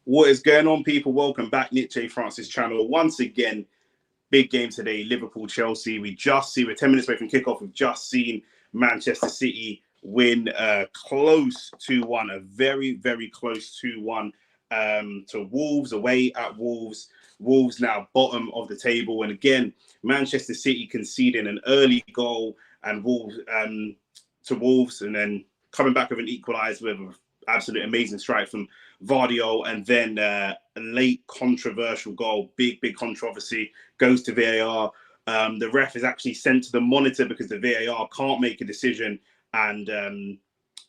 What is going on, people? Welcome back, Nietzsche Francis channel. Once again, big game today, Liverpool, Chelsea. We're 10 minutes away from kickoff. We've just seen Manchester City win close 2-1, a very, very close 2-1 to Wolves, away at Wolves. Wolves now bottom of the table. And again, Manchester City conceding an early goal and Wolves to Wolves, and then coming back with an equaliser with an absolute amazing strike from Vardio, and then a late controversial goal, big controversy, goes to VAR. The ref is actually sent to the monitor because the VAR can't make a decision, and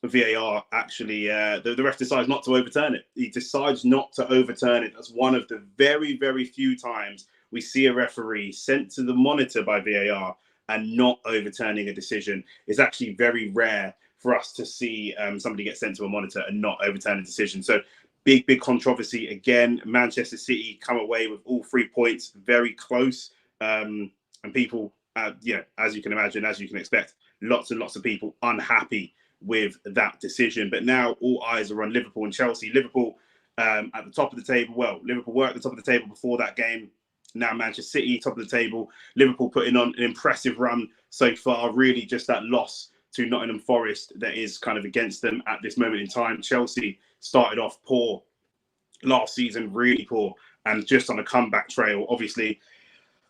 VAR actually, the ref decides not to overturn it. He decides not to overturn it. That's one of the very, very few times we see a referee sent to the monitor by VAR and not overturning a decision. It's actually very rare for us to see somebody get sent to a monitor and not overturn a decision. So big controversy again. Manchester City come away with all 3 points, very close. And people, as you can imagine, as you can expect, lots and lots of people unhappy with that decision. But now all eyes are on Liverpool and Chelsea. Liverpool at the top of the table. Well, Liverpool were at the top of the table before that game. Now Manchester City, top of the table. Liverpool putting on an impressive run so far. Really just that loss to Nottingham Forest that is kind of against them at this moment in time. Chelsea started off poor last season, really poor, and just on a comeback trail. Obviously,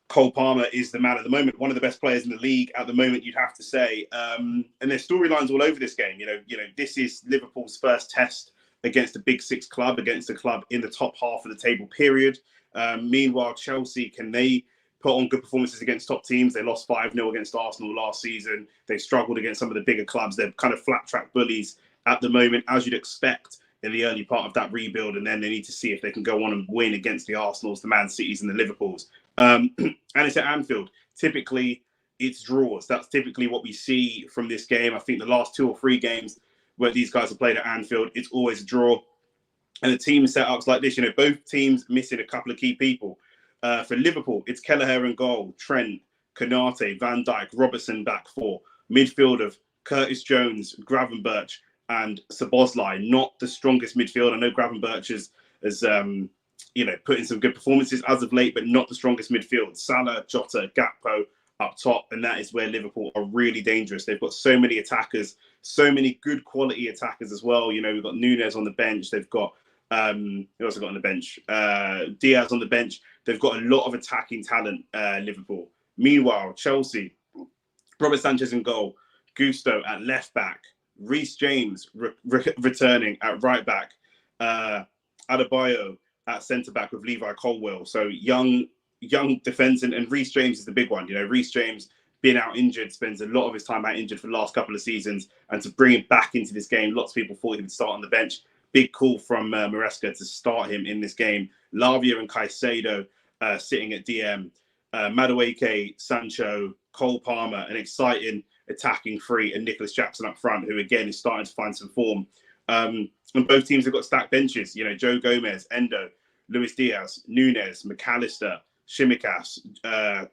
Cole Palmer is the man at the moment, one of the best players in the league at the moment, you'd have to say. And there's storylines all over this game. You know, this is Liverpool's first test against a Big Six club, against a club in the top half of the table, period. Meanwhile, Chelsea, can they put on good performances against top teams? They lost 5-0 against Arsenal last season. They struggled against some of the bigger clubs. They're kind of flat track bullies at the moment, as you'd expect in the early part of that rebuild. And then they need to see if they can go on and win against the Arsenals, the Man Cities and the Liverpools. And it's at Anfield. Typically, it's draws. That's typically what we see from this game. I think the last 2 or 3 games where these guys have played at Anfield, it's always a draw. And the team setups like this, both teams missing a couple of key people. For Liverpool, it's Kelleher in goal, Trent, Konate, Van Dijk, Robertson back 4. Midfield of Curtis Jones, Gravenberch, and Szoboszlai. Not the strongest midfield. I know Gravenberch has put in some good performances as of late, but not the strongest midfield. Salah, Jota, Gakpo up top, and that is where Liverpool are really dangerous. They've got so many attackers, so many good quality attackers as well. We've got Nunez on the bench. They've got who else have got on the bench? Diaz on the bench. They've got a lot of attacking talent, Liverpool. Meanwhile, Chelsea, Robert Sanchez in goal, Gusto at left back, Reece James returning at right back, Adebayo at centre back with Levi Colwill. So young defence, and Reece James is the big one. Reece James being out injured, spends a lot of his time out injured for the last couple of seasons, and to bring him back into this game, lots of people thought he would start on the bench. Big call from Maresca to start him in this game. Lavia and Caicedo sitting at DM. Madueke, Sancho, Cole Palmer, an exciting attacking three, and Nicholas Jackson up front, who again is starting to find some form. And both teams have got stacked benches. Joe Gomez, Endo, Luis Diaz, Nunez, McAllister, Shimikas,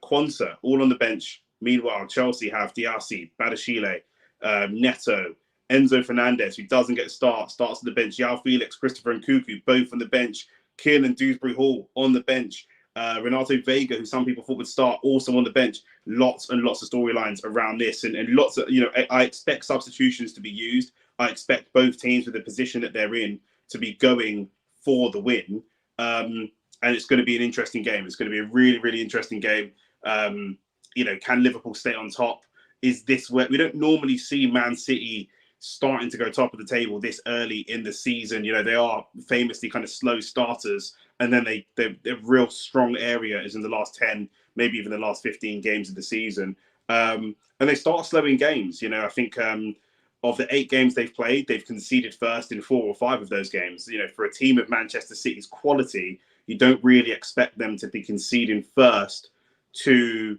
Quansah, all on the bench. Meanwhile, Chelsea have Diassi, Badashile, Neto, Enzo Fernandez, who doesn't get a start, starts on the bench. Yao Felix, Christopher Nkunku, both on the bench. Kieran Dewsbury Hall on the bench. Renato Vega, who some people thought would start, also on the bench. Lots and lots of storylines around this, and lots of, I expect substitutions to be used. I expect both teams with the position that they're in to be going for the win. And it's going to be an interesting game. It's going to be a really, really interesting game. Can Liverpool stay on top? Is this where we don't normally see Man City starting to go top of the table this early in the season? They are famously kind of slow starters, and then their real strong area is in the last 10, maybe even the last 15 games of the season. And they start slowing games. I think of the 8 games they've played, they've conceded first in 4 or 5 of those games. For a team of Manchester City's quality, you don't really expect them to be conceding first to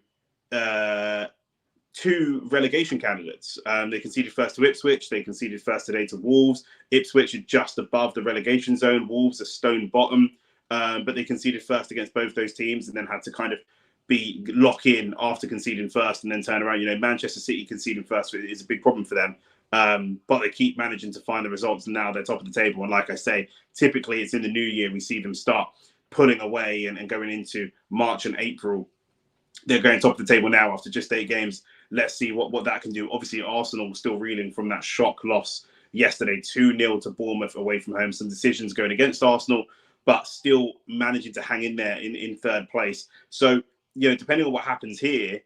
2 relegation candidates. They conceded first to Ipswich. They conceded first today to Wolves. Ipswich are just above the relegation zone. Wolves are stone bottom. But they conceded first against both those teams, and then had to kind of lock in after conceding first and then turn around. Manchester City conceding first is a big problem for them. But they keep managing to find the results, and now they're top of the table. And like I say, typically it's in the new year we see them start pulling away and going into March and April. They're going top of the table now after just 8 games. Let's see what that can do. Obviously, Arsenal still reeling from that shock loss yesterday, 2-0 to Bournemouth away from home. Some decisions going against Arsenal, but still managing to hang in there in third place. So, depending on what happens here,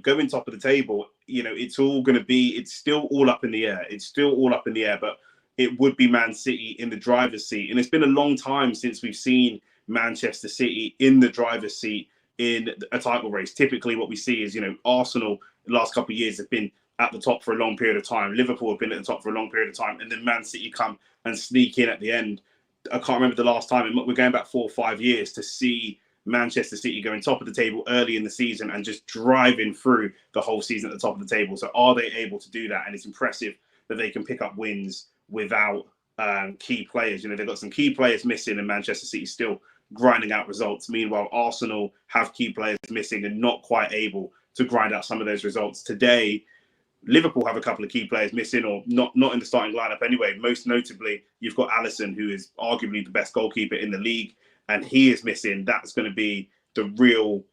going top of the table, it's still all up in the air. It's still all up in the air, but it would be Man City in the driver's seat. And it's been a long time since we've seen Manchester City in the driver's seat in a title race. Typically what we see is, Arsenal the last couple of years have been at the top for a long period of time. Liverpool have been at the top for a long period of time. And then Man City come and sneak in at the end. I can't remember the last time. We're going back 4 or 5 years to see Manchester City going top of the table early in the season and just driving through the whole season at the top of the table. So are they able to do that? And it's impressive that they can pick up wins without key players. They've got some key players missing and Manchester City still grinding out results. Meanwhile, Arsenal have key players missing and not quite able to grind out some of those results. Today, Liverpool have a couple of key players missing, or not in the starting lineup anyway. Most notably, you've got Alisson, who is arguably the best goalkeeper in the league, and he is missing. That's going to be the real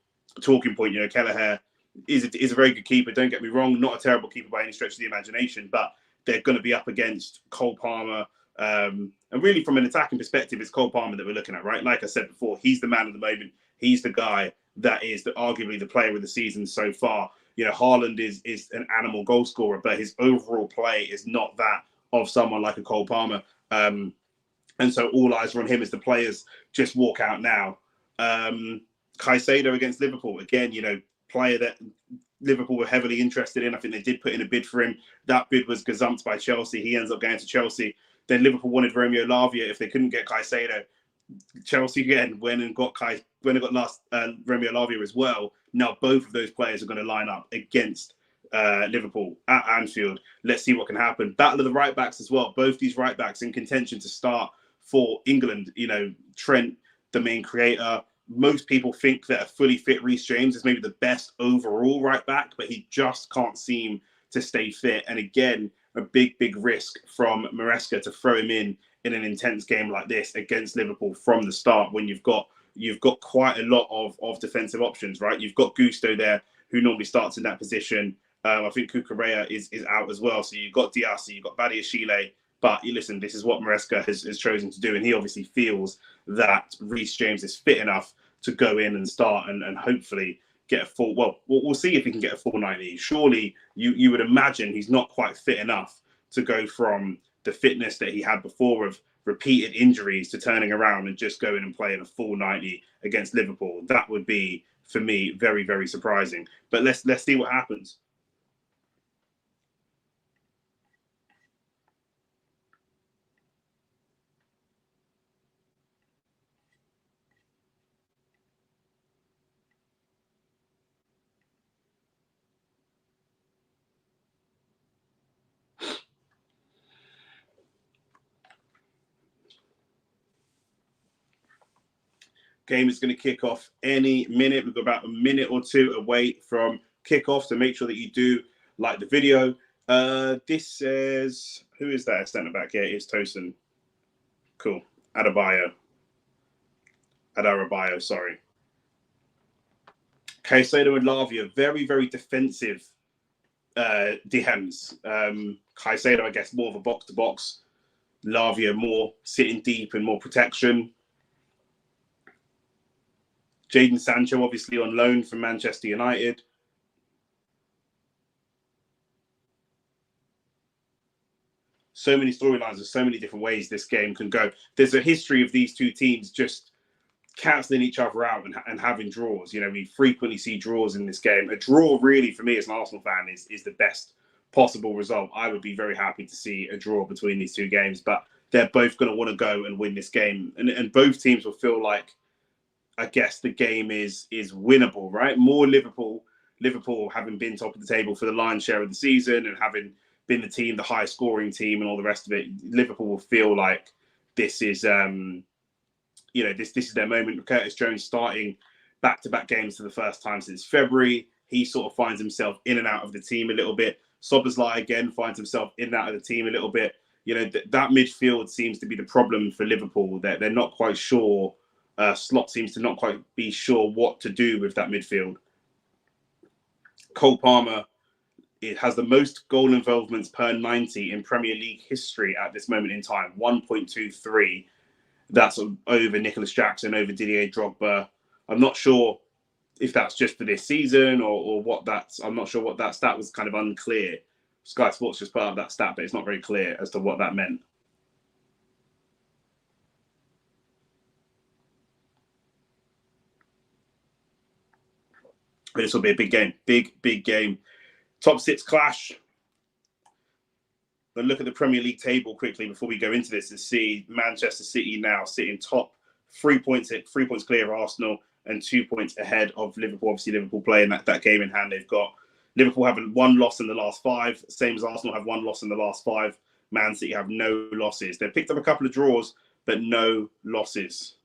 talking point. Kelleher is a very good keeper. Don't get me wrong, not a terrible keeper by any stretch of the imagination, but they're going to be up against Cole Palmer. And really, from an attacking perspective, it's Cole Palmer that we're looking at, right? Like I said before, he's the man of the moment. He's the guy that is arguably the player of the season so far. Haaland is an animal goal scorer, but his overall play is not that of someone like a Cole Palmer. And so all eyes are on him as the players just walk out now. Caicedo against Liverpool, again, player that Liverpool were heavily interested in. I think they did put in a bid for him. That bid was gazumped by Chelsea. He ends up going to Chelsea. Then Liverpool wanted Romeo Lavia. If they couldn't get Caicedo, Chelsea again went and got Romeo Lavia as well. Now both of those players are going to line up against Liverpool at Anfield. Let's see what can happen. Battle of the right backs as well. Both these right backs in contention to start for England. Trent, the main creator. Most people think that a fully fit Reece James is maybe the best overall right back, but he just can't seem to stay fit. And again, a big risk from Maresca to throw him in an intense game like this against Liverpool from the start when you've got quite a lot of defensive options, right? You've got Gusto there, who normally starts in that position. I think Cucurella is out as well. So you've got Diassi, you've got Badiashile. But listen, this is what Maresca has chosen to do. And he obviously feels that Reece James is fit enough to go in and start and hopefully get a full, well, we'll see if he can get a full 90. Surely you would imagine he's not quite fit enough to go from the fitness that he had before of repeated injuries to turning around and just going and playing a full 90 against Liverpool. That would be, for me, very, very surprising. But let's see what happens. Game is going to kick off any minute. We've got about a minute or two away from kickoff, so make sure that you do like the video. This says, who is that centre back? Yeah, it's Tosin. Cool. Adebayo, sorry. Caicedo and Lavia, very, very defensive DMs. Caicedo, I guess, more of a box-to-box. Lavia, more sitting deep and more protection. Jadon Sancho, obviously on loan from Manchester United. So many storylines, there's so many different ways this game can go. There's a history of these two teams just cancelling each other out and having draws. We frequently see draws in this game. A draw, really, for me as an Arsenal fan, is the best possible result. I would be very happy to see a draw between these two games, but they're both going to want to go and win this game. And both teams will feel like, I guess, the game is winnable, right? More Liverpool having been top of the table for the lion's share of the season and having been the highest scoring team and all the rest of it. Liverpool will feel like this is, this is their moment. Curtis Jones starting back-to-back games for the first time since February. He sort of finds himself in and out of the team a little bit. Szoboszlai again finds himself in and out of the team a little bit. That midfield seems to be the problem for Liverpool. They're not quite sure. Slot seems to not quite be sure what to do with that midfield. Cole Palmer, it has the most goal involvements per 90 in Premier League history at this moment in time, 1.23. That's over Nicholas Jackson, over Didier Drogba. I'm not sure if that's just for this season or what that's. I'm not sure what that stat was, kind of unclear. Sky Sports just put out that stat, but it's not very clear as to what that meant. But this will be a big game. Big game. Top 6 clash. But look at the Premier League table quickly before we go into this and see Manchester City now sitting top, 3 points clear of Arsenal and 2 points ahead of Liverpool. Obviously, Liverpool playing that game in hand. They've got Liverpool having 1 loss in the last 5, same as Arsenal have 1 loss in the last 5. Man City have no losses. They've picked up a couple of draws, but no losses.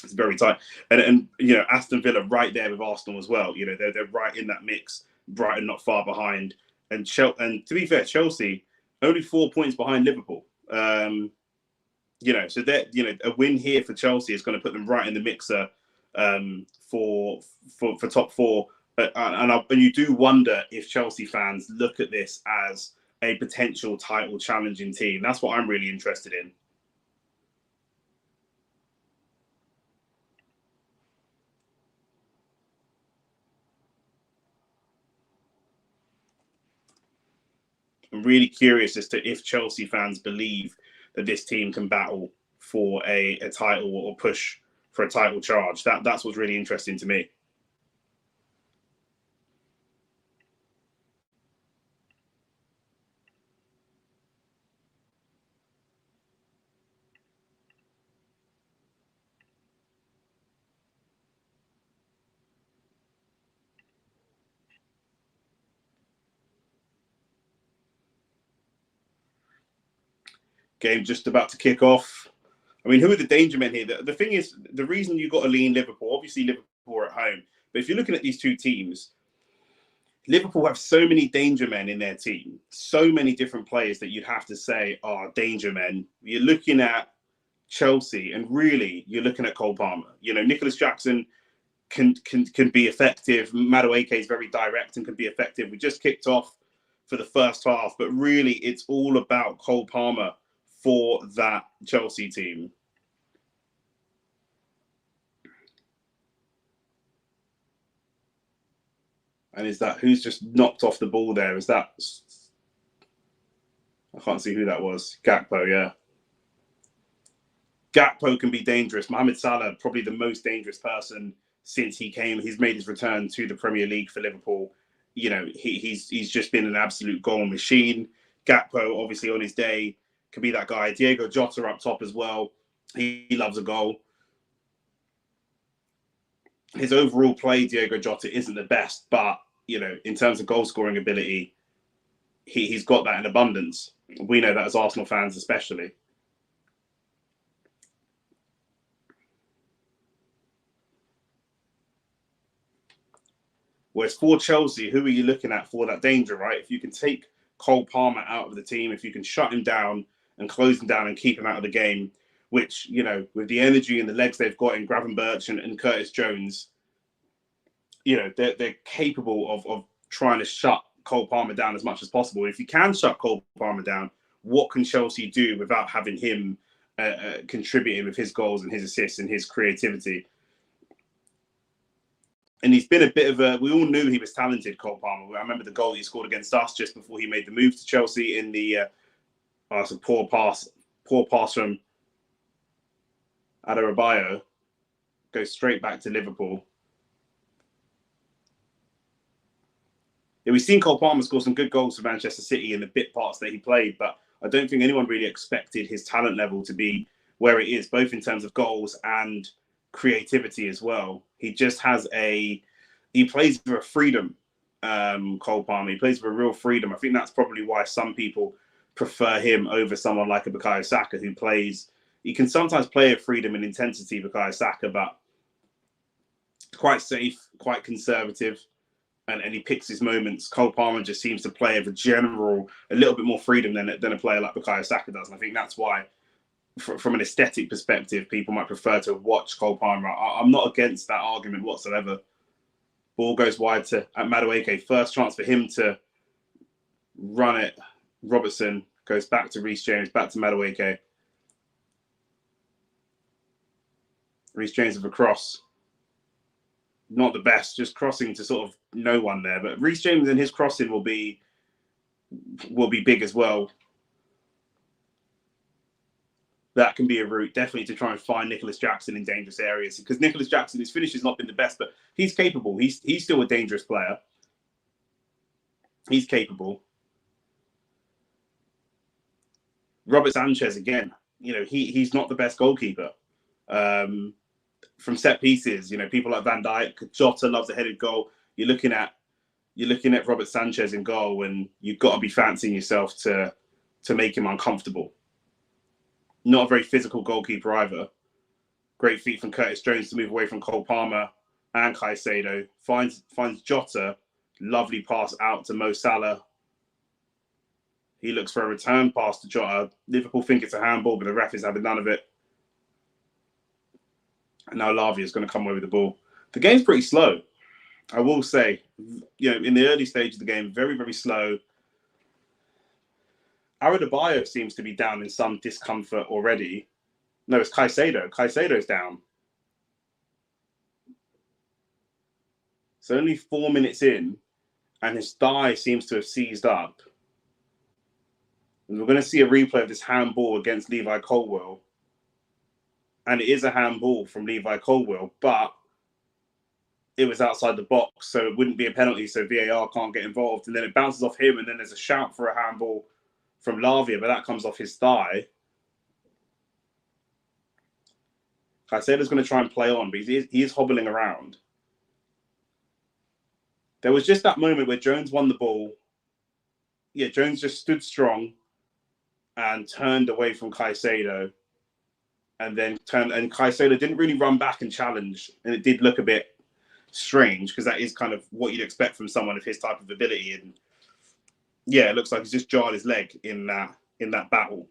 It's very tight. And Aston Villa right there with Arsenal as well. They're right in that mix. Brighton not far behind. And to be fair, Chelsea only 4 points behind Liverpool. So that a win here for Chelsea is going to put them right in the mixer for top 4. And you do wonder if Chelsea fans look at this as a potential title challenging team. That's what I'm really interested in. I'm really curious as to if Chelsea fans believe that this team can battle for a title or push for a title charge. That's what's really interesting to me. Game just about to kick off. I mean, who are the danger men here? The thing is, the reason you got to lean Liverpool, obviously Liverpool are at home, but if you're looking at these two teams, Liverpool have so many danger men in their team, so many different players that you'd have to say are danger men. You're looking at Chelsea, and really, you're looking at Cole Palmer. Nicholas Jackson can be effective. Madueke is very direct and can be effective. We just kicked off for the first half, but really, it's all about Cole Palmer for that Chelsea team. And who's just knocked off the ball there? I can't see who that was. Gakpo, yeah. Gakpo can be dangerous. Mohamed Salah, probably the most dangerous person since he's made his return to the Premier League for Liverpool. He's just been an absolute goal machine. Gakpo, obviously on his day, can be that guy. Diego Jota up top as well. He loves a goal. His overall play, Diego Jota, isn't the best, but in terms of goal scoring ability, he's got that in abundance. We know that as Arsenal fans, especially. Whereas for Chelsea, who are you looking at for that danger, right? If you can take Cole Palmer out of the team, if you can shut him down and close him down and keep him out of the game, which, with the energy and the legs they've got in Gravenberch and Curtis Jones, they're capable of trying to shut Cole Palmer down as much as possible. If you can shut Cole Palmer down, what can Chelsea do without having him contributing with his goals and his assists and his creativity? And he's been a bit of we all knew he was talented, Cole Palmer. I remember the goal he scored against us just before he made the move to Chelsea in the it's a poor pass from Adarabioyo. Goes straight back to Liverpool. Yeah, we've seen Cole Palmer score some good goals for Manchester City in the bit parts that he played, but I don't think anyone really expected his talent level to be where it is, both in terms of goals and creativity as well. He just has he plays with a freedom, Cole Palmer. He plays with a real freedom. I think that's probably why some people prefer him over someone like a Bukayo Saka, who he can sometimes play with freedom and intensity, Bukayo Saka, but quite safe, quite conservative. and he picks his moments. Cole Palmer just seems to play with a little bit more freedom than a player like Bukayo Saka does. And I think that's why, from an aesthetic perspective, people might prefer to watch Cole Palmer. I'm not against that argument whatsoever. Ball goes wide to Madueke. First chance for him to run it. Robertson goes back to Reece James, back to Madueke. Reece James with a cross. Not the best, just crossing to sort of no one there. But Reece James and his crossing will be big as well. That can be a route, definitely, to try and find Nicholas Jackson in dangerous areas, because Nicholas Jackson, his finish has not been the best, but he's capable. He's still a dangerous player. He's capable. Robert Sanchez, again, he's not the best goalkeeper. From set pieces, people like Van Dijk, Jota loves a headed goal. You're looking at Robert Sanchez in goal, and you've got to be fancying yourself to make him uncomfortable. Not a very physical goalkeeper either. Great feat from Curtis Jones to move away from Cole Palmer and Caicedo. Finds Jota. Lovely pass out to Mo Salah. He looks for a return pass to Jota. Liverpool think it's a handball, but the ref is having none of it. And now Lavia is going to come away with the ball. The game's pretty slow, I will say. In the early stage of the game, very, very slow. Adebayo seems to be down in some discomfort already. No, it's Caicedo. Caicedo's down. So only 4 minutes in, and his thigh seems to have seized up. And we're going to see a replay of this handball against Levi Colwill. And it is a handball from Levi Colwill, but it was outside the box, so it wouldn't be a penalty, so VAR can't get involved. And then it bounces off him, and then there's a shout for a handball from Lavia, but that comes off his thigh. Caicedo's going to try and play on, but he is hobbling around. There was just that moment where Jones won the ball. Yeah, Jones just stood strong and turned away from Caicedo. And Caicedo didn't really run back and challenge. And it did look a bit strange, because that is kind of what you'd expect from someone of his type of ability. And yeah, it looks like he's just jarred his leg in that battle.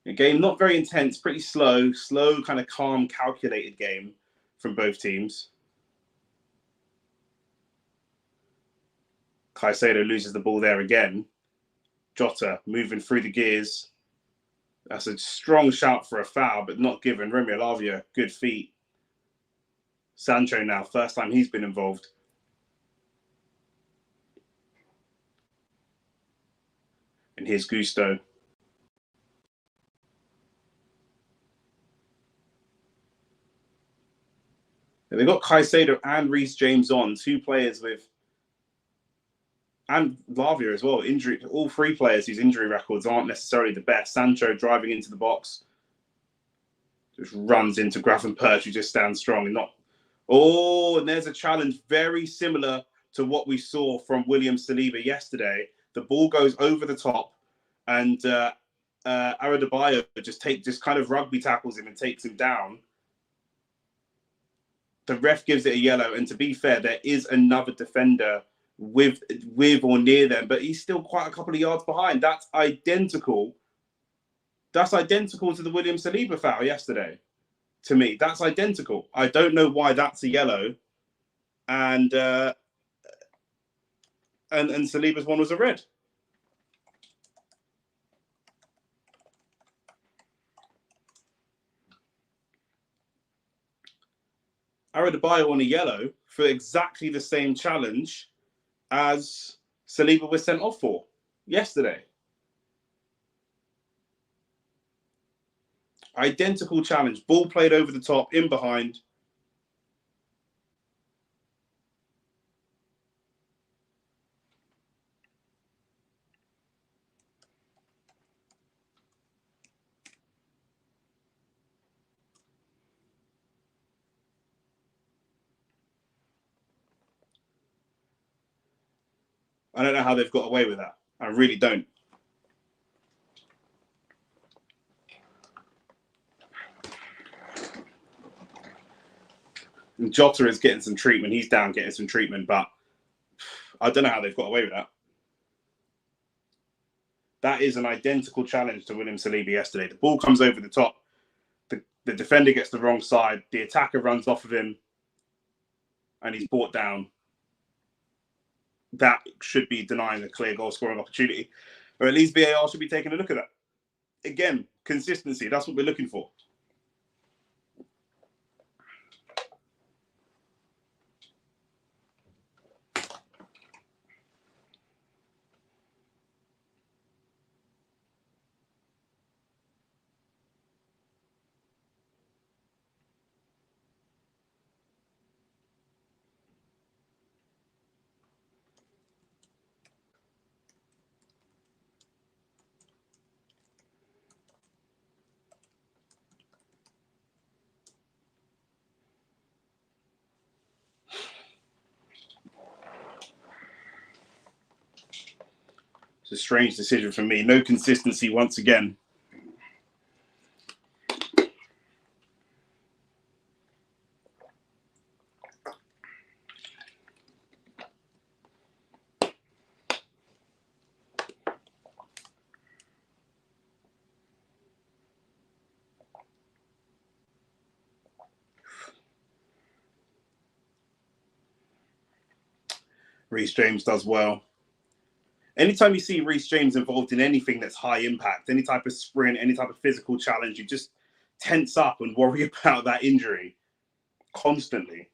A game not very intense, pretty slow, kind of calm, calculated game from both teams. Caicedo loses the ball there again. Jota moving through the gears. That's a strong shout for a foul, but not given. Romeo Lavia, good feet. Sancho now, first time he's been involved. And here's Gusto. They've got Caicedo and Reece James on, two players with, and Lavia as well, injury. All three players whose injury records aren't necessarily the best. Sancho driving into the box, just runs into Gravenberch, who just stands strong and not. Oh, and there's a challenge very similar to what we saw from William Saliba yesterday. The ball goes over the top, and Adebayo just kind of rugby tackles him and takes him down. The ref gives it a yellow, and to be fair, there is another defender with or near them, but he's still quite a couple of yards behind. That's identical. That's identical to the William Saliba foul yesterday. To me, that's identical. I don't know why that's a yellow, and Saliba's one was a red. Adebayo on a yellow for exactly the same challenge as Saliba was sent off for yesterday. Identical challenge. Ball played over the top, in behind. I don't know how they've got away with that. I really don't. And Jota is getting some treatment. He's down getting some treatment, but I don't know how they've got away with that. That is an identical challenge to William Saliba yesterday. The ball comes over the top. The defender gets the wrong side. The attacker runs off of him, and he's brought down. That should be denying a clear goal scoring opportunity. Or at least VAR should be taking a look at that. Again, consistency. That's what we're looking for. It's a strange decision for me. No consistency once again. Reece James does well. Anytime you see Reece James involved in anything that's high impact, any type of sprint, any type of physical challenge, you just tense up and worry about that injury constantly.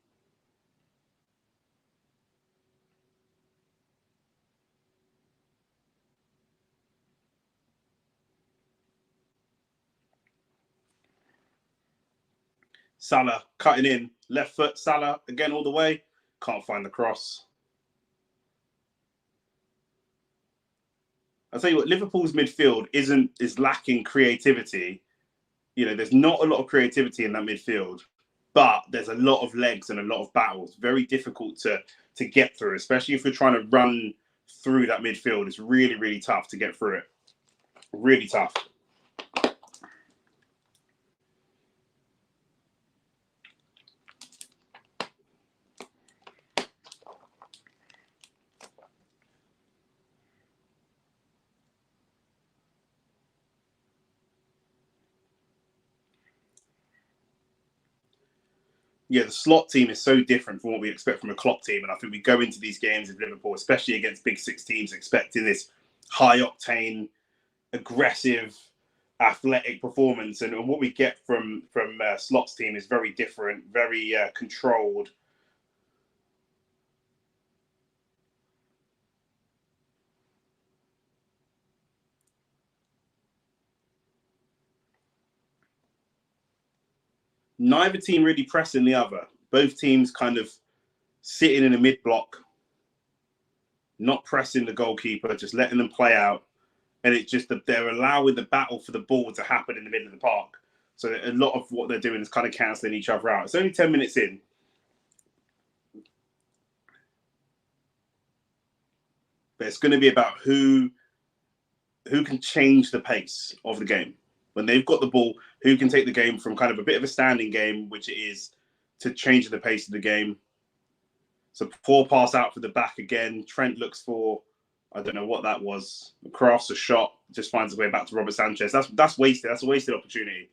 Salah cutting in, left foot, Salah again all the way, can't find the cross. I'll tell you what, Liverpool's midfield is lacking creativity. You know, there's not a lot of creativity in that midfield, but there's a lot of legs and a lot of battles. Very difficult to get through, especially if you're trying to run through that midfield. It's really, really tough to get through it. Really tough. Yeah, the slot team is so different from what we expect from a Klopp team. And I think we go into these games with Liverpool, especially against big six teams, expecting this high-octane, aggressive, athletic performance. And what we get from Slot's team is very different, very controlled. Neither team really pressing the other. Both teams kind of sitting in a mid block, not pressing the goalkeeper, just letting them play out. And it's just that they're allowing the battle for the ball to happen in the middle of the park. So a lot of what they're doing is kind of cancelling each other out. It's only 10 minutes in. But it's going to be about who can change the pace of the game. When they've got the ball, who can take the game from kind of a bit of a standing game, which it is, to change the pace of the game. So poor pass out for the back again. Trent looks for, I don't know what that was, a cross, a shot, just finds his way back to Robert Sanchez. That's wasted. That's a wasted opportunity.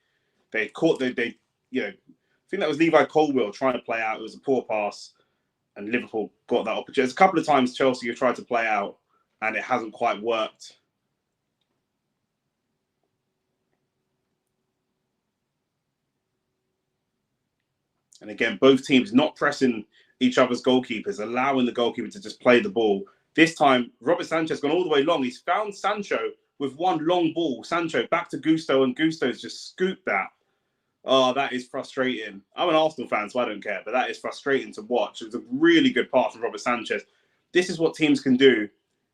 They caught, I think that was Levi Colwill trying to play out. It was a poor pass, and Liverpool got that opportunity. There's a couple of times Chelsea have tried to play out, and it hasn't quite worked. And again, both teams not pressing each other's goalkeepers, allowing the goalkeeper to just play the ball. This time, Robert Sanchez gone all the way long. He's found Sancho with one long ball. Sancho back to Gusto, and Gusto's just scooped that. Oh, that is frustrating. I'm an Arsenal fan, so I don't care, but that is frustrating to watch. It was a really good pass from Robert Sanchez. This is what teams can do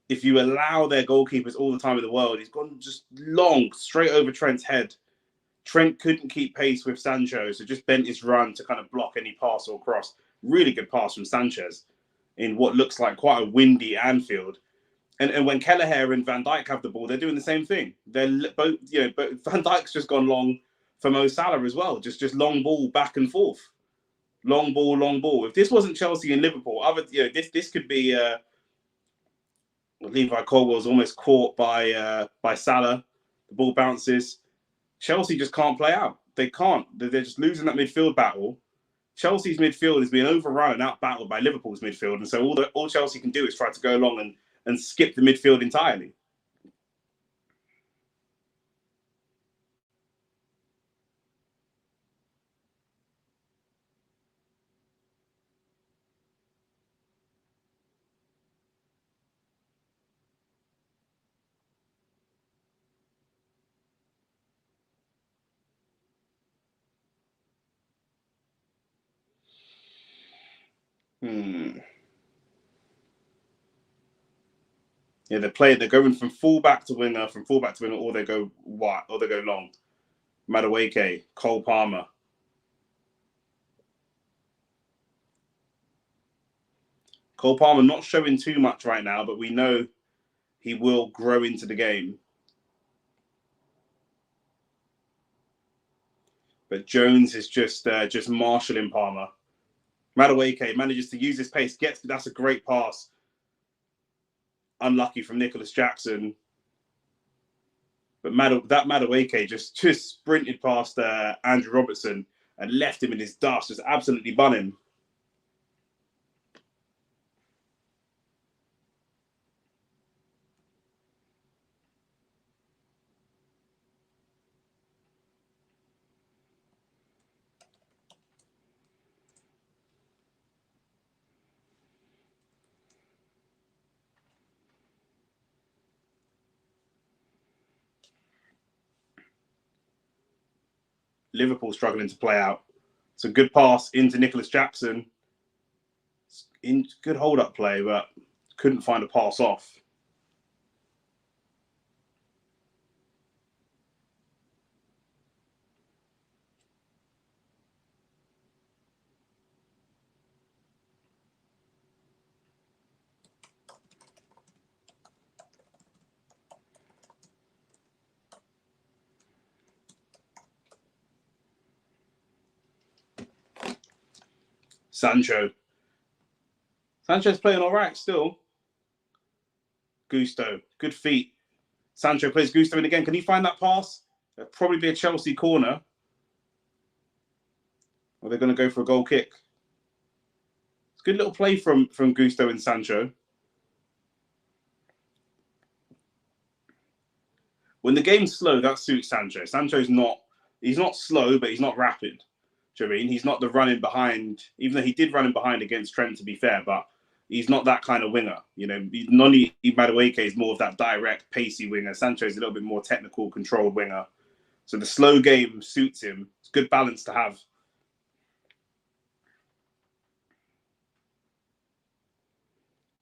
if you allow their goalkeepers all the time in the world. He's gone just long, straight over Trent's head. Trent couldn't keep pace with Sancho, so just bent his run to kind of block any pass or cross. Really good pass from Sanchez in what looks like quite a windy Anfield. And when Kelleher and Van Dijk have the ball, they're doing the same thing. They're both, but Van Dijk's just gone long for Mo Salah as well. Just long ball back and forth. Long ball, long ball. If this wasn't Chelsea and Liverpool, this could be. Levi Colwill was almost caught by Salah. The ball bounces. Chelsea just can't play out. They can't. They're just losing that midfield battle. Chelsea's midfield is being overrun and out battled by Liverpool's midfield, and so all Chelsea can do is try to go along and skip the midfield entirely. Yeah, they're going from fullback to winger, or they go wide, or they go long. Madueke, Cole Palmer. Cole Palmer not showing too much right now, but we know he will grow into the game. But Jones is just marshalling Palmer. Madueke manages to use his pace. That's a great pass. Unlucky from Nicholas Jackson. But Madueke just sprinted past Andrew Robertson and left him in his dust, just absolutely bun him. Liverpool struggling to play out. It's a good pass into Nicholas Jackson. In good hold-up play, but couldn't find a pass off. Sancho's playing all right still. Gusto, good feet. Sancho plays Gusto in again. Can he find that pass? It'll probably be a Chelsea corner. Or they're going to go for a goal kick. It's a good little play from Gusto and Sancho. When the game's slow, that suits Sancho. He's not slow, but he's not rapid. Do you know what I mean? He's not the running behind, even though he did run in behind against Trent, to be fair, but he's not that kind of winger. You know, Noni Madueke is more of that direct, pacey winger. Sancho is a little bit more technical, controlled winger. So the slow game suits him. It's good balance to have.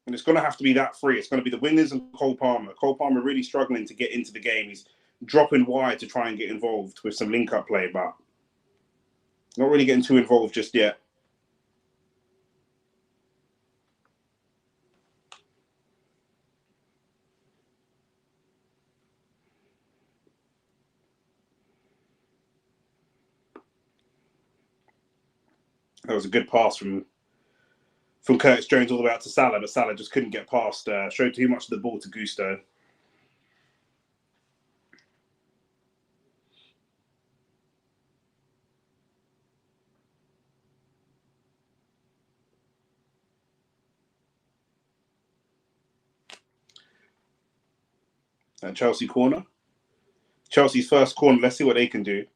And it's going to have to be that three. It's going to be the wingers and Cole Palmer. Cole Palmer really struggling to get into the game. He's dropping wide to try and get involved with some link-up play, but not really getting too involved just yet. That was a good pass from Curtis Jones all the way out to Salah, but Salah just couldn't get past. Showed too much of the ball to Gusto. Chelsea corner. Chelsea's first corner. Let's see what they can do.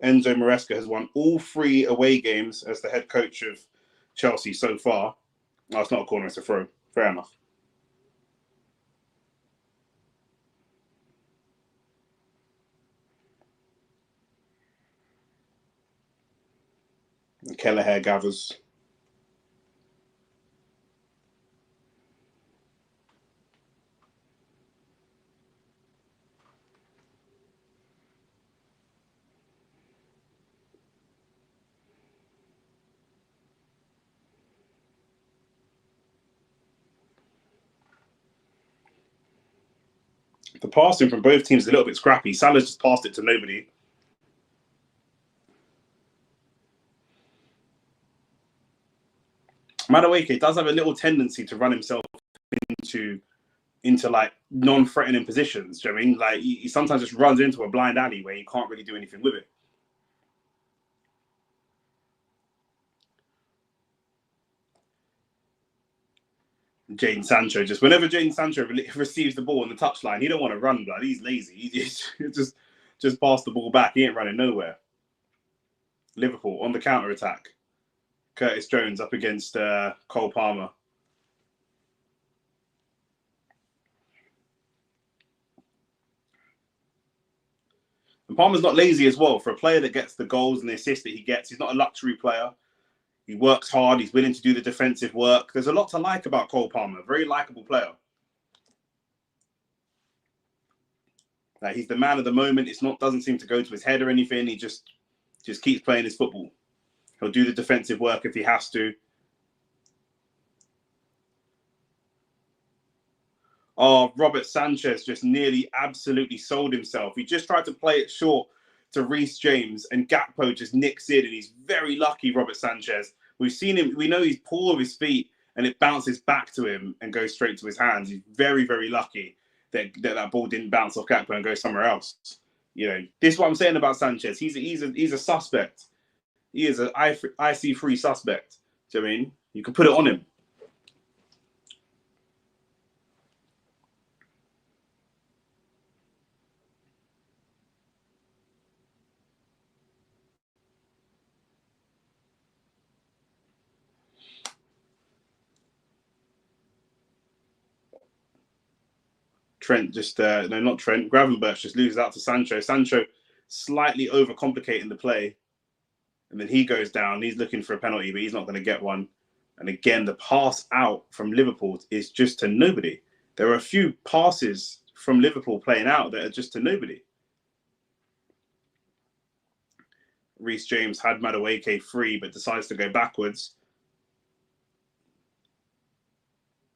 Enzo Maresca has won all 3 away games as the head coach of Chelsea so far. Oh, it's not a corner, it's a throw. Fair enough. And Kelleher gathers. The passing from both teams is a little bit scrappy. Salah's just passed it to nobody. Madueke does have a little tendency to run himself into like non-threatening positions. Do you know what I mean? Like he sometimes just runs into a blind alley where you can't really do anything with it. Jadon Sancho, just whenever Jadon Sancho receives the ball on the touchline, he don't want to run, blood. He's lazy. He just pass the ball back. He ain't running nowhere. Liverpool on the counter attack. Curtis Jones up against Cole Palmer. And Palmer's not lazy as well. For a player that gets the goals and the assists that he gets, he's not a luxury player. He works hard. He's willing to do the defensive work. There's a lot to like about Cole Palmer. Very likable player. Like he's the man of the moment. It's not doesn't seem to go to his head or anything. He just keeps playing his football. He'll do the defensive work if he has to. Oh, Robert Sanchez just nearly absolutely sold himself. He just tried to play it short to Reece James, and Gakpo just nicks in, and he's very lucky, Robert Sanchez. We've seen him. We know he's poor with his feet, and it bounces back to him and goes straight to his hands. He's very, very lucky that ball didn't bounce off Gakpo and go somewhere else. You know, this is what I'm saying about Sanchez. He's a suspect. He is an IC3 suspect. Do you know what I mean? You can put it on him. Trent just no, not Trent. Gravenberch just loses out to Sancho. Sancho slightly overcomplicating the play, and then he goes down. He's looking for a penalty, but he's not going to get one. And again, the pass out from Liverpool is just to nobody. There are a few passes from Liverpool playing out that are just to nobody. Reece James had Madueke free, but decides to go backwards.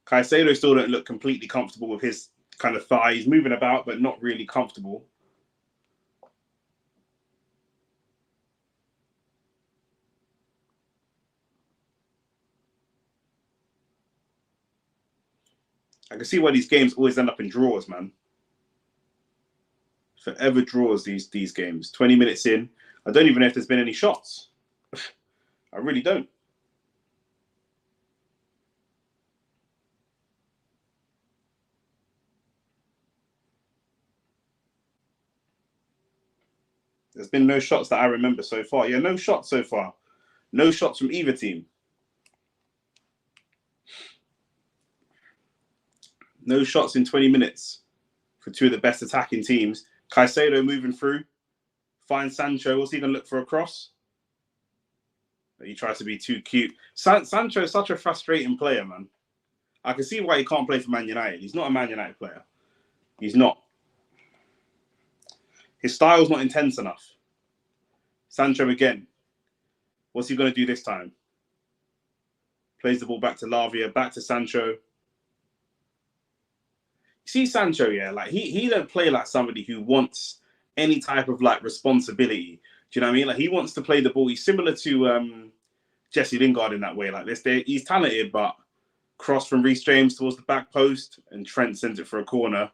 Caicedo still don't look completely comfortable with his kind of thigh. He's moving about, but not really comfortable. I can see why these games always end up in draws, man. Forever draws these games. 20 minutes in, I don't even know if there's been any shots. I really don't. There's been no shots that I remember so far. Yeah, no shots so far. No shots from either team. No shots in 20 minutes for two of the best attacking teams. Caicedo moving through. Finds Sancho. What's he going to look for a cross? He tries to be too cute. Sancho is such a frustrating player, man. I can see why he can't play for Man United. He's not a Man United player. He's not. His style's not intense enough. Sancho again. What's he going to do this time? Plays the ball back to Lavia, back to Sancho. You see Sancho, yeah, like he don't play like somebody who wants any type of like responsibility. Do you know what I mean? Like he wants to play the ball. He's similar to Jesse Lingard in that way. Like this, he's talented, but cross from Reece James towards the back post, and Trent sends it for a corner.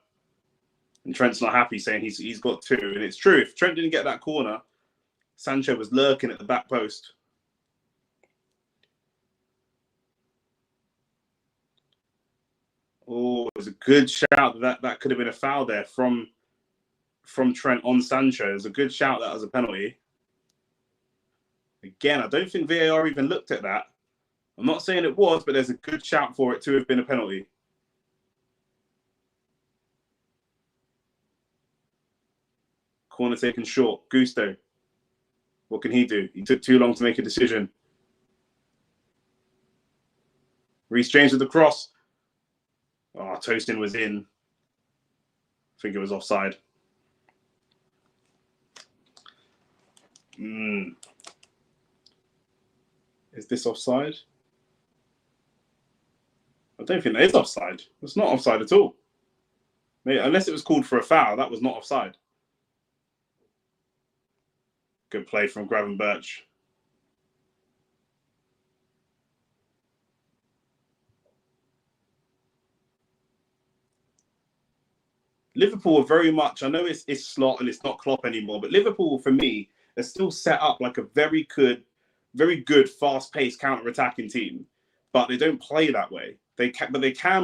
And Trent's not happy, saying he's got two. And it's true. If Trent didn't get that corner, Sancho was lurking at the back post. Oh, it was a good shout. That could have been a foul there from Trent on Sancho. It was a good shout. That was a penalty. Again, I don't think VAR even looked at that. I'm not saying it was, but there's a good shout for it to have been a penalty. Corner taken short. Gusto. What can he do? He took too long to make a decision. Reece James with the cross. Oh, Tosin was in. I think it was offside. Is this offside? I don't think that is offside. It's not offside at all. Maybe, unless it was called for a foul, that was not offside. Good play from Gravenberch. Liverpool are very much, I know it's Slot and it's not Klopp anymore, but Liverpool, for me, are still set up like a very good, fast-paced counter-attacking team. But they don't play that way. They can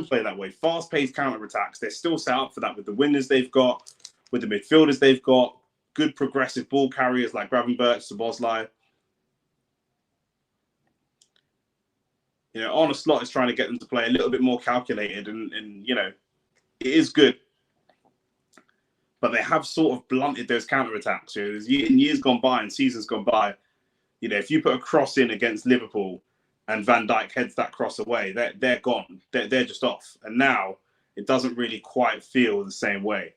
play that way. Fast-paced counter-attacks. They're still set up for that with the wingers they've got, with the midfielders they've got, good progressive ball carriers like Gravenberch, Szoboszlai. You know, Arne Slot is trying to get them to play a little bit more calculated, and you know, it is good. But they have sort of blunted those counterattacks. You know, in years gone by and seasons gone by, you know, if you put a cross in against Liverpool and Van Dijk heads that cross away, they're gone. They're just off. And now it doesn't really quite feel the same way.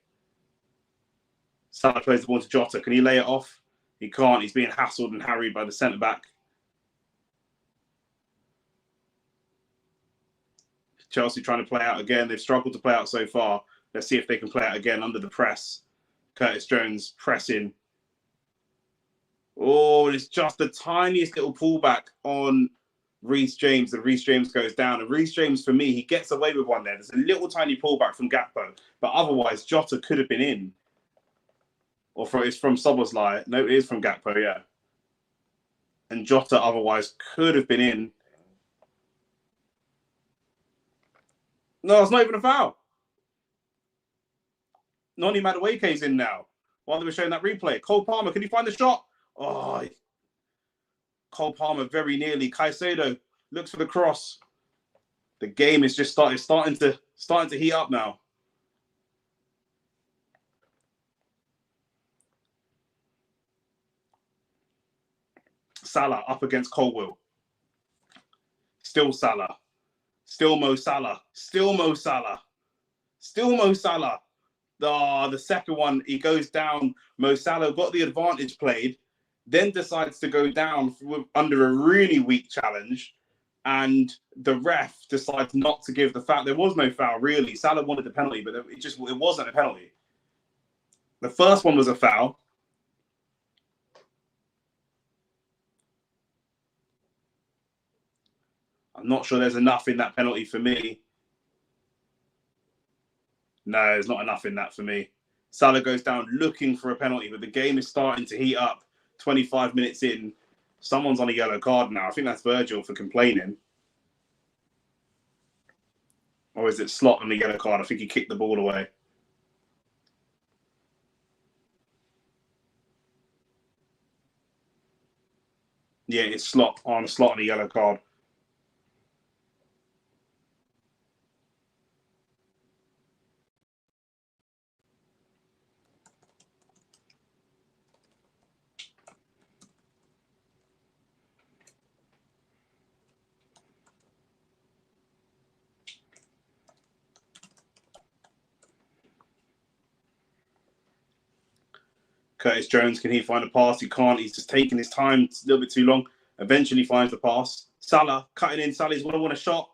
Salah plays the ball to Jota. Can he lay it off? He can't. He's being hassled and harried by the centre-back. Chelsea trying to play out again. They've struggled to play out so far. Let's see if they can play out again under the press. Curtis Jones pressing. Oh, it's just the tiniest little pullback on Reece James, and Reece James goes down. And Reece James, for me, he gets away with one there. There's a little tiny pullback from Gakpo, but otherwise Jota could have been in. Or it's from Szoboszlai. No, it is from Gakpo, yeah. And Jota otherwise could have been in. No, it's not even a foul. Noni Madueke's in now. While they were showing that replay. Cole Palmer, can you find the shot? Oh, Cole Palmer very nearly. Caicedo looks for the cross. The game is just starting to heat up now. Salah up against Colwill. Still Salah. Still Mo Salah. Still Mo Salah. Still Mo Salah. The second one, he goes down. Mo Salah got the advantage played, then decides to go down under a really weak challenge, and the ref decides not to give the foul. There was no foul, really. Salah wanted the penalty, but it wasn't a penalty. The first one was a foul. I'm not sure there's enough in that penalty for me. No, there's not enough in that for me. Salah goes down looking for a penalty, but the game is starting to heat up. 25 minutes in, someone's on a yellow card now. I think that's Virgil for complaining. Or is it Slot on the yellow card? I think he kicked the ball away. Yeah, it's Slot on the yellow card. Curtis Jones, can he find a pass? He can't. He's just taking his time. It's a little bit too long. Eventually finds the pass. Salah cutting in. Salah's going to want a shot.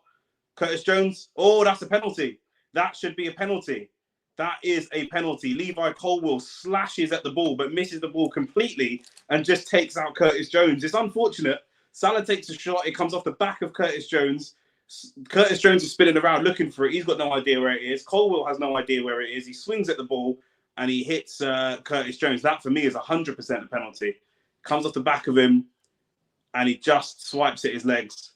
Curtis Jones. Oh, that's a penalty. That should be a penalty. That is a penalty. Levi Colwill slashes at the ball, but misses the ball completely and just takes out Curtis Jones. It's unfortunate. Salah takes a shot. It comes off the back of Curtis Jones. Curtis Jones is spinning around looking for it. He's got no idea where it is. Colwill has no idea where it is. He swings at the ball and he hits Curtis Jones. That, for me, is 100% a penalty. Comes off the back of him, and he just swipes at his legs.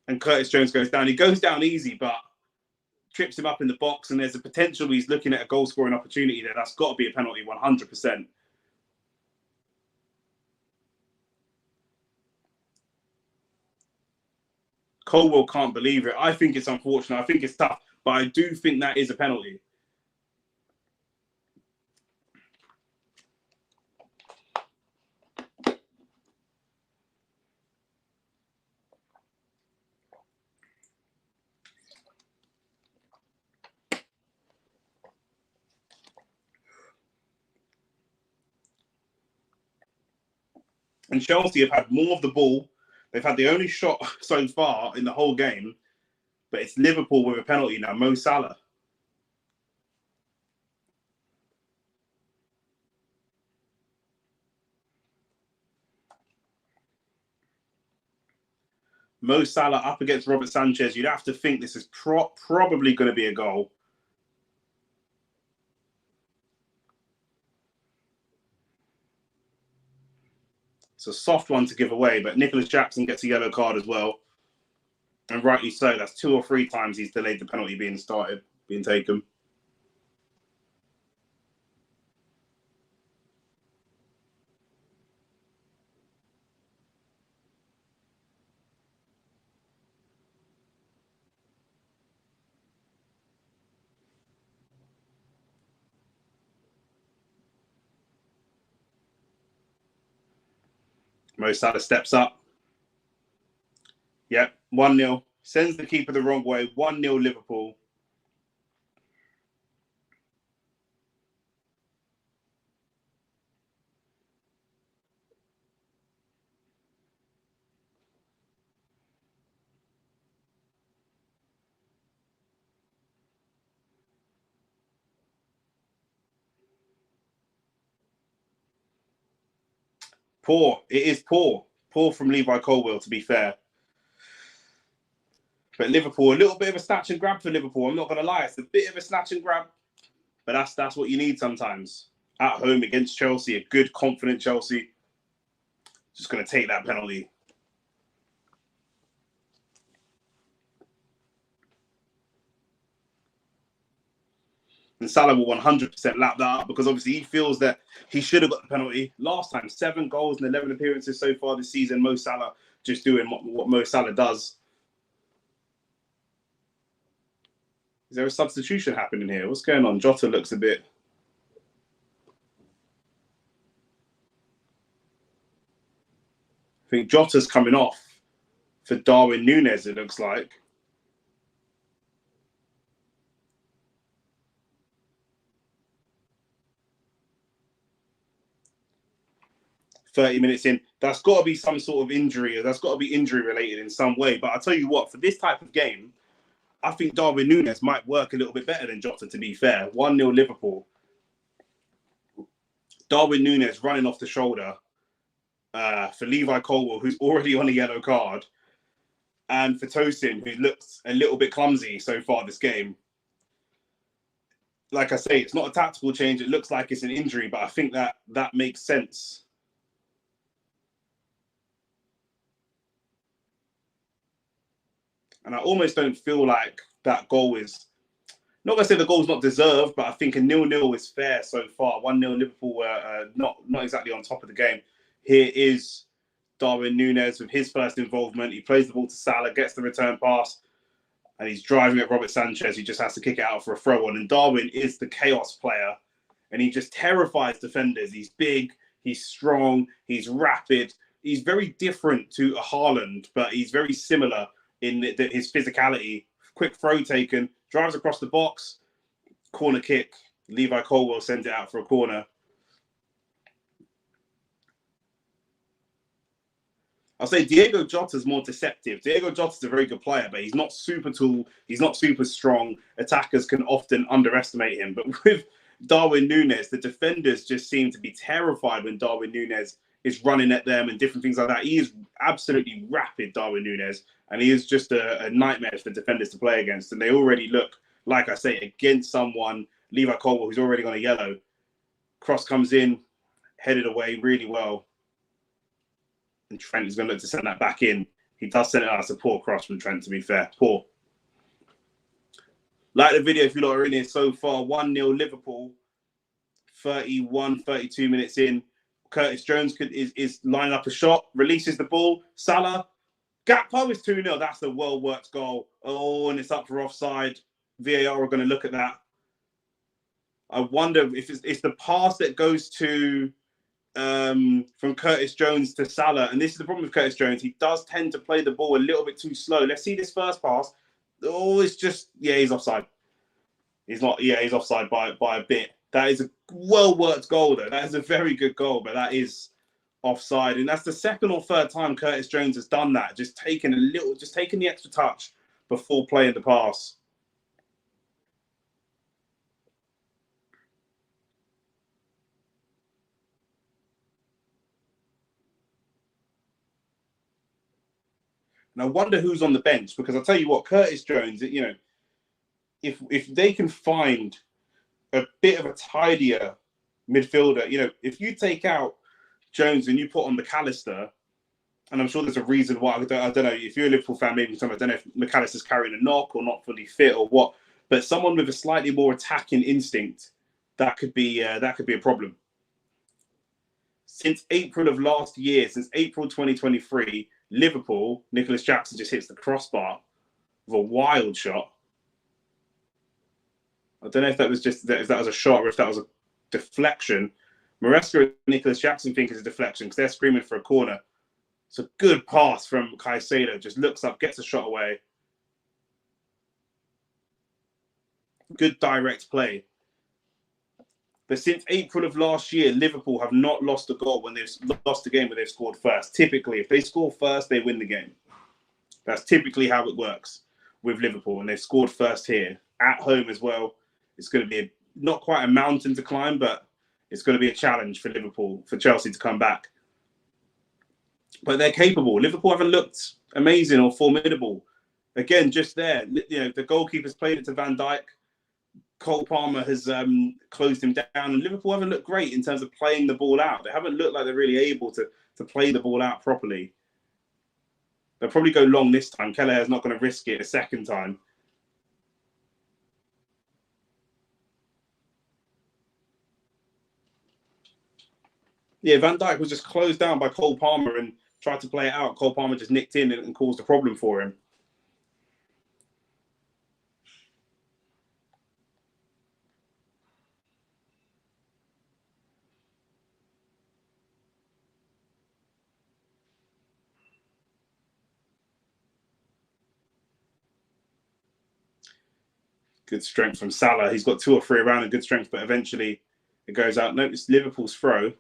And Curtis Jones goes down. He goes down easy, but trips him up in the box, and there's a potential he's looking at a goal-scoring opportunity there. That's got to be a penalty, 100%. Colwill can't believe it. I think it's unfortunate. I think it's tough, but I do think that is a penalty. And Chelsea have had more of the ball. They've had the only shot so far in the whole game, but it's Liverpool with a penalty now. Mo Salah. Mo Salah up against Robert Sanchez. You'd have to think this is probably going to be a goal. It's a soft one to give away, but Nicholas Jackson gets a yellow card as well. And rightly so. That's 2 or 3 times he's delayed the penalty being taken. Mo Salah steps up. Yep, 1-0. Sends the keeper the wrong way. 1-0 Liverpool. Poor. It is poor. Poor from Levi Colwill, to be fair. But Liverpool, a little bit of a snatch and grab for Liverpool. I'm not going to lie. It's a bit of a snatch and grab. But that's what you need sometimes. At home against Chelsea, a good, confident Chelsea. Just going to take that penalty. And Salah will 100% lap that up because obviously he feels that he should have got the penalty. Last time, 7 goals and 11 appearances so far this season. Mo Salah just doing what Mo Salah does. Is there a substitution happening here? What's going on? Jota looks a bit... I think Jota's coming off for Darwin Núñez, it looks like. "30 minutes in, that's got to be some sort of injury, or that's got to be injury related in some way. But I'll tell you what, for this type of game, I think Darwin Núñez might work a little bit better than Jota, to be fair. 1-0 Liverpool. Darwin Núñez running off the shoulder for Levi Colwill, who's already on a yellow card, and for Tosin, who looks a little bit clumsy so far this game. Like I say, it's not a tactical change. It looks like it's an injury, but I think that makes sense. And I almost don't feel like that goal is... Not going to say the goal's not deserved, but I think a 0-0 is fair so far. 1-0 Liverpool were not exactly on top of the game. Here is Darwin Núñez with his first involvement. He plays the ball to Salah, gets the return pass, and he's driving at Robert Sanchez. He just has to kick it out for a throw-on. And Darwin is the chaos player, and he just terrifies defenders. He's big, he's strong, he's rapid. He's very different to a Haaland, but he's very similar in his physicality. Quick throw taken, drives across the box, corner kick. Levi Colwill sends it out for a corner. I'll say Diego Jota's more deceptive. Diego Jota's a very good player, but he's not super tall. He's not super strong. Attackers can often underestimate him. But with Darwin Núñez, the defenders just seem to be terrified when Darwin Núñez is running at them and different things like that. He is absolutely rapid, Darwin Núñez, and he is just a nightmare for defenders to play against. And they already look, like I say, against someone, Levi Colwill, who's already got a yellow. Cross comes in, headed away really well. And Trent is going to look to send that back in. He does send it out as a poor cross from Trent, to be fair. Poor. Like the video if you lot are in here so far. 1-0 Liverpool. 32 minutes in. Curtis Jones is lining up a shot, releases the ball. Salah. Gakpo is 2-0. That's a well-worked goal. Oh, and it's up for offside. VAR are going to look at that. I wonder if it's the pass that goes to... from Curtis Jones to Salah. And this is the problem with Curtis Jones. He does tend to play the ball a little bit too slow. Let's see this first pass. Oh, it's just... Yeah, he's offside. He's not... Yeah, he's offside by a bit. That is a well-worked goal, though. That is a very good goal, but that is offside. And that's the second or third time Curtis Jones has done that. Just taking the extra touch before playing the pass. And I wonder who's on the bench, because I'll tell you what, Curtis Jones, you know, if they can find a bit of a tidier midfielder, you know, if you take out Jones and you put on McAllister, and I'm sure there's a reason why, I don't know, if you're a Liverpool fan, maybe I don't know if McAllister's carrying a knock or not fully fit or what, but someone with a slightly more attacking instinct, that could be a problem. Since April of last year, since April 2023, Liverpool, Nicholas Jackson just hits the crossbar with a wild shot. I don't know if that was a shot or if that was a deflection. Maresca and Nicholas Jackson think it's a deflection because they're screaming for a corner. It's a good pass from Caicedo. Just looks up, gets a shot away. Good direct play. But since April of last year, Liverpool have not lost a goal when they've lost a game where they've scored first. Typically, if they score first, they win the game. That's typically how it works with Liverpool, and they've scored first here. At home as well, it's going to be not quite a mountain to climb, but it's going to be a challenge for Liverpool, for Chelsea to come back. But they're capable. Liverpool haven't looked amazing or formidable. Again, just there, you know, the goalkeeper's played it to Van Dijk. Cole Palmer has closed him down, and Liverpool haven't looked great in terms of playing the ball out. They haven't looked like they're really able to play the ball out properly. They'll probably go long this time. Kelleher's not going to risk it a second time. Yeah, Van Dijk was just closed down by Cole Palmer and tried to play it out. Cole Palmer just nicked in and caused a problem for him. Good strength from Salah. He's got 2 or 3 around and good strength, but eventually it goes out. No, it's Liverpool's throw.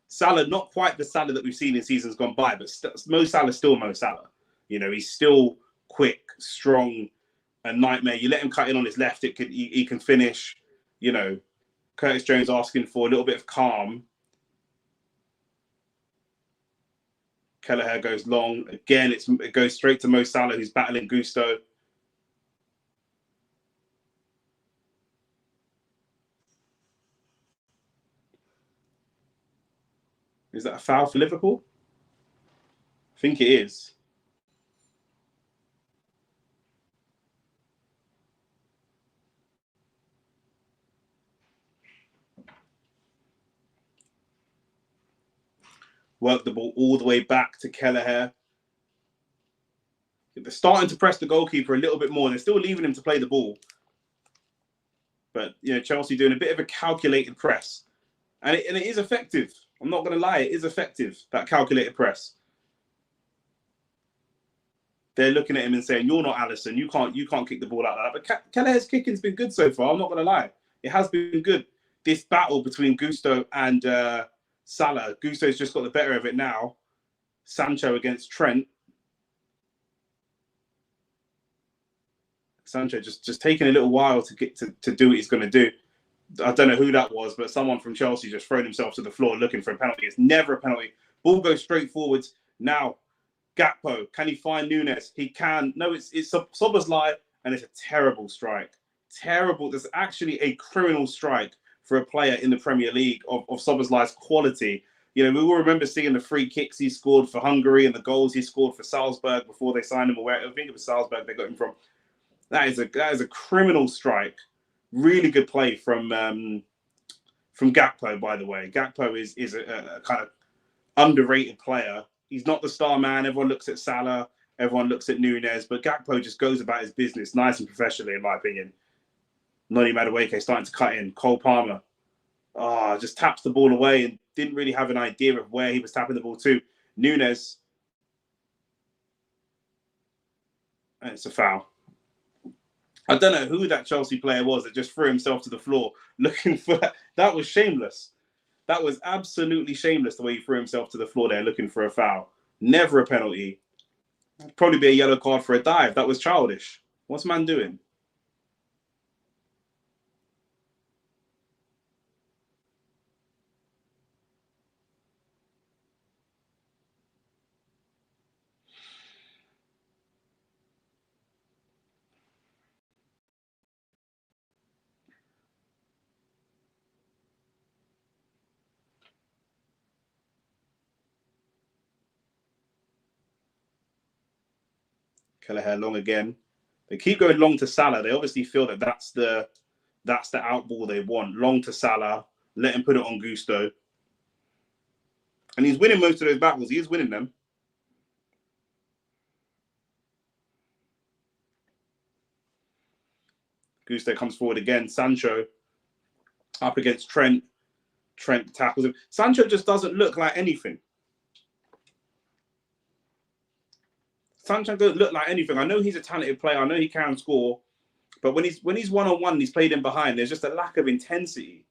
Salah, not quite the Salah that we've seen in seasons gone by, but Mo Salah's still Mo Salah. You know, he's still quick, strong, a nightmare. You let him cut in on his left, he can finish. You know, Curtis Jones asking for a little bit of calm. Kelleher goes long. Again, it goes straight to Mo Salah, who's battling Gusto. Is that a foul for Liverpool? I think it is. Work the ball all the way back to Kelleher. They're starting to press the goalkeeper a little bit more. They're still leaving him to play the ball. But, you know, Chelsea doing a bit of a calculated press. And it is effective. I'm not going to lie. It is effective, that calculated press. They're looking at him and saying, you're not Alisson. You can't kick the ball out like that. But Kelleher's kicking's been good so far. I'm not going to lie. It has been good. This battle between Gusto and Salah. Gusto's just got the better of it now. Sancho against Trent. Sancho just taking a little while to get to do what he's going to do. I don't know who that was, but someone from Chelsea just thrown himself to the floor looking for a penalty. It's never a penalty. Ball goes straight forwards. Now, Gakpo, can he find Nunes? He can. No, it's Szoboszlai, and it's a terrible strike. Terrible. There's actually a criminal strike for a player in the Premier League of Szoboszlai's quality. You know, we will remember seeing the free kicks he scored for Hungary and the goals he scored for Salzburg before they signed him away. I think it was Salzburg they got him from. That is a criminal strike. Really good play from Gakpo, by the way. Gakpo is a kind of underrated player. He's not the star man. Everyone looks at Salah. Everyone looks at Nunes. But Gakpo just goes about his business nice and professionally, in my opinion. Noni Madueke starting to cut in. Cole Palmer. Just taps the ball away and didn't really have an idea of where he was tapping the ball to. Nunes. And it's a foul. I don't know who that Chelsea player was that just threw himself to the floor looking for that. That was shameless. That was absolutely shameless the way he threw himself to the floor there looking for a foul. Never a penalty. Probably be a yellow card for a dive. That was childish. What's man doing? Kelleher long again. They keep going long to Salah. They obviously feel that that's the out ball they want. Long to Salah. Let him put it on Gusto. And he's winning most of those battles. He is winning them. Gusto comes forward again. Sancho up against Trent. Trent tackles him. Sancho just doesn't look like anything. Sancho doesn't look like anything. I know he's a talented player. I know he can score. But when he's one-on-one, he's played in behind, there's just a lack of intensity,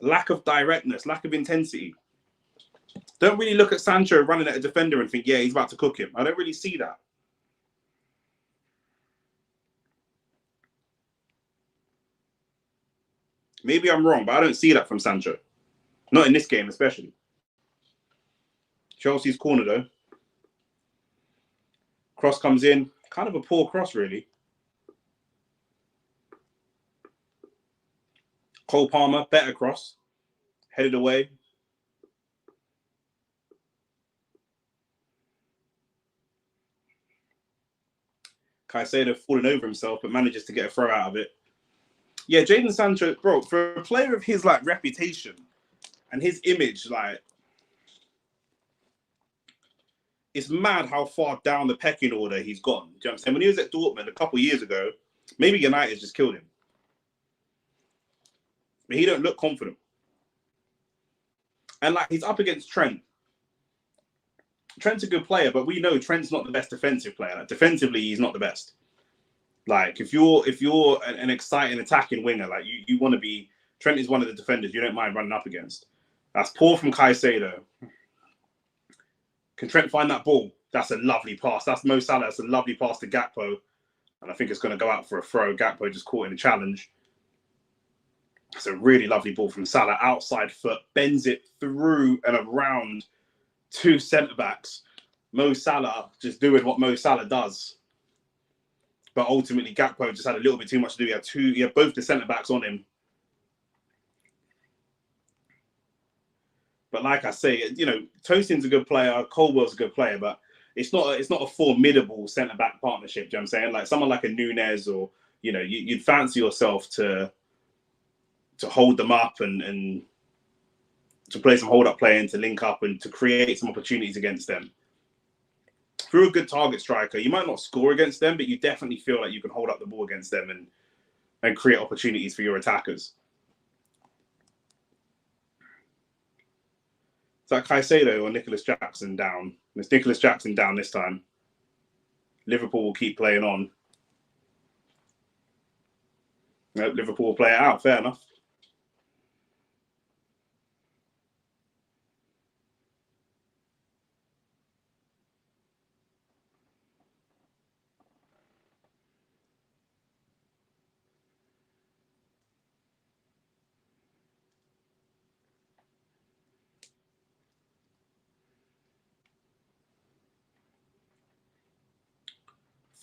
lack of directness, lack of intensity. Don't really look at Sancho running at a defender and think, yeah, he's about to cook him. I don't really see that. Maybe I'm wrong, but I don't see that from Sancho. Not in this game, especially. Chelsea's corner, though. Cross comes in. Kind of a poor cross, really. Cole Palmer, better cross. Headed away. Caicedo falling over himself, but manages to get a throw out of it. Yeah, Jadon Sancho, bro, for a player of his like reputation and his image, like, it's mad how far down the pecking order he's gone. Do you know what I'm saying? When he was at Dortmund a couple of years ago, maybe United just killed him. But he don't look confident. And like, he's up against Trent. Trent's a good player, but we know Trent's not the best defensive player. Like, defensively, he's not the best. Like, if you're an exciting attacking winger, like you want to be, Trent is one of the defenders you don't mind running up against. That's poor from Caicedo. Can Trent find that ball? That's a lovely pass. That's Mo Salah. That's a lovely pass to Gakpo. And I think it's going to go out for a throw. Gakpo just caught in a challenge. It's a really lovely ball from Salah. Outside foot, bends it through and around two centre-backs. Mo Salah just doing what Mo Salah does. But ultimately, Gakpo just had a little bit too much to do. He had both the centre-backs on him. But like I say, you know, Tosin's a good player. Colwell's a good player, but it's not a formidable centre-back partnership. Do you know what I'm saying? Like someone like a Nunez, or, you know, you'd fancy yourself to hold them up and to play some hold-up play and to link up and to create some opportunities against them. Through a good target striker, you might not score against them, but you definitely feel like you can hold up the ball against them and create opportunities for your attackers. It's like Caicedo or Nicholas Jackson down. It's Nicholas Jackson down this time. Liverpool will keep playing on. Nope, Liverpool will play it out. Fair enough.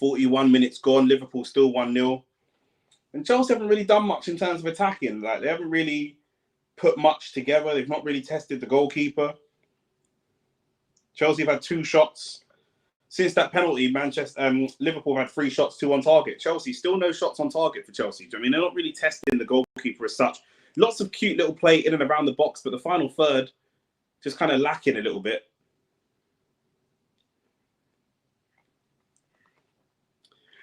"41 minutes gone, Liverpool still 1-0. And Chelsea haven't really done much in terms of attacking. Like, they haven't really put much together. They've not really tested the goalkeeper. Chelsea have had 2 shots. Since that penalty, Liverpool have had 3 shots, 2 on target. Chelsea, still no shots on target for Chelsea. I mean, they're not really testing the goalkeeper as such. Lots of cute little play in and around the box, but the final third just kind of lacking a little bit.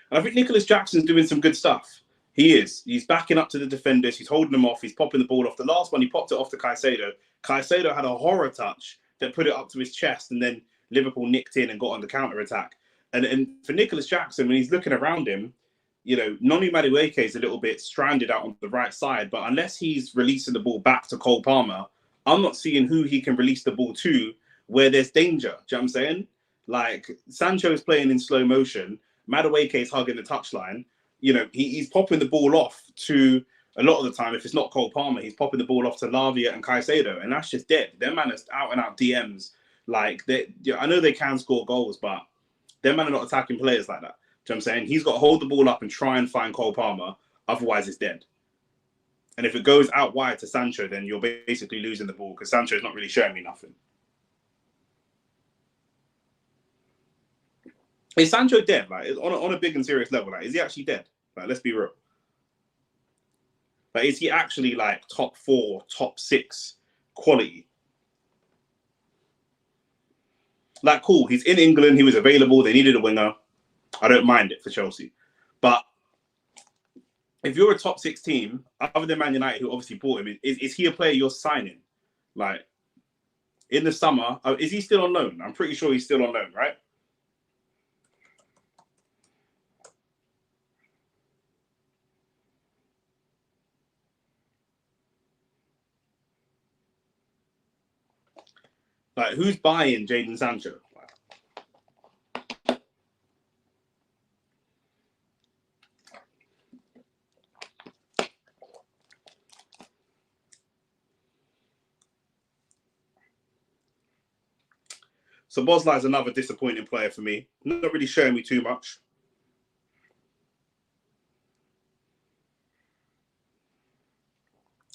And I think Nicholas Jackson's doing some good stuff. He is. He's backing up to the defenders. He's holding them off. He's popping the ball off. The last one, he popped it off to Caicedo. Caicedo had a horror touch that put it up to his chest, and then Liverpool nicked in and got on the counter-attack. And for Nicholas Jackson, when he's looking around him, you know, Noni Madueke is a little bit stranded out on the right side, but unless he's releasing the ball back to Cole Palmer, I'm not seeing who he can release the ball to where there's danger. Do you know what I'm saying? Like, Sancho is playing in slow motion. Madueke is hugging the touchline. You know, he's popping the ball off to, a lot of the time, if it's not Cole Palmer, he's popping the ball off to Lavia and Caicedo, and that's just dead. Their man is out and out DMs. Like, I know they can score goals, but their man are not attacking players like that. Do you know what I'm saying? He's got to hold the ball up and try and find Cole Palmer, otherwise it's dead. And if it goes out wide to Sancho, then you're basically losing the ball because Sancho's not really showing me nothing. Is Sancho dead? Like on a big and serious level, like is he actually dead? Like let's be real. Like is he actually like top 4, top 6 quality? Like cool, he's in England. He was available. They needed a winger. I don't mind it for Chelsea, but if you're a top 6 team, other than Man United, who obviously bought him, is he a player you're signing? Like in the summer, is he still on loan? I'm pretty sure he's still on loan, right? Like who's buying Jadon Sancho? So Boslai is another disappointing player for me. Not really showing me too much.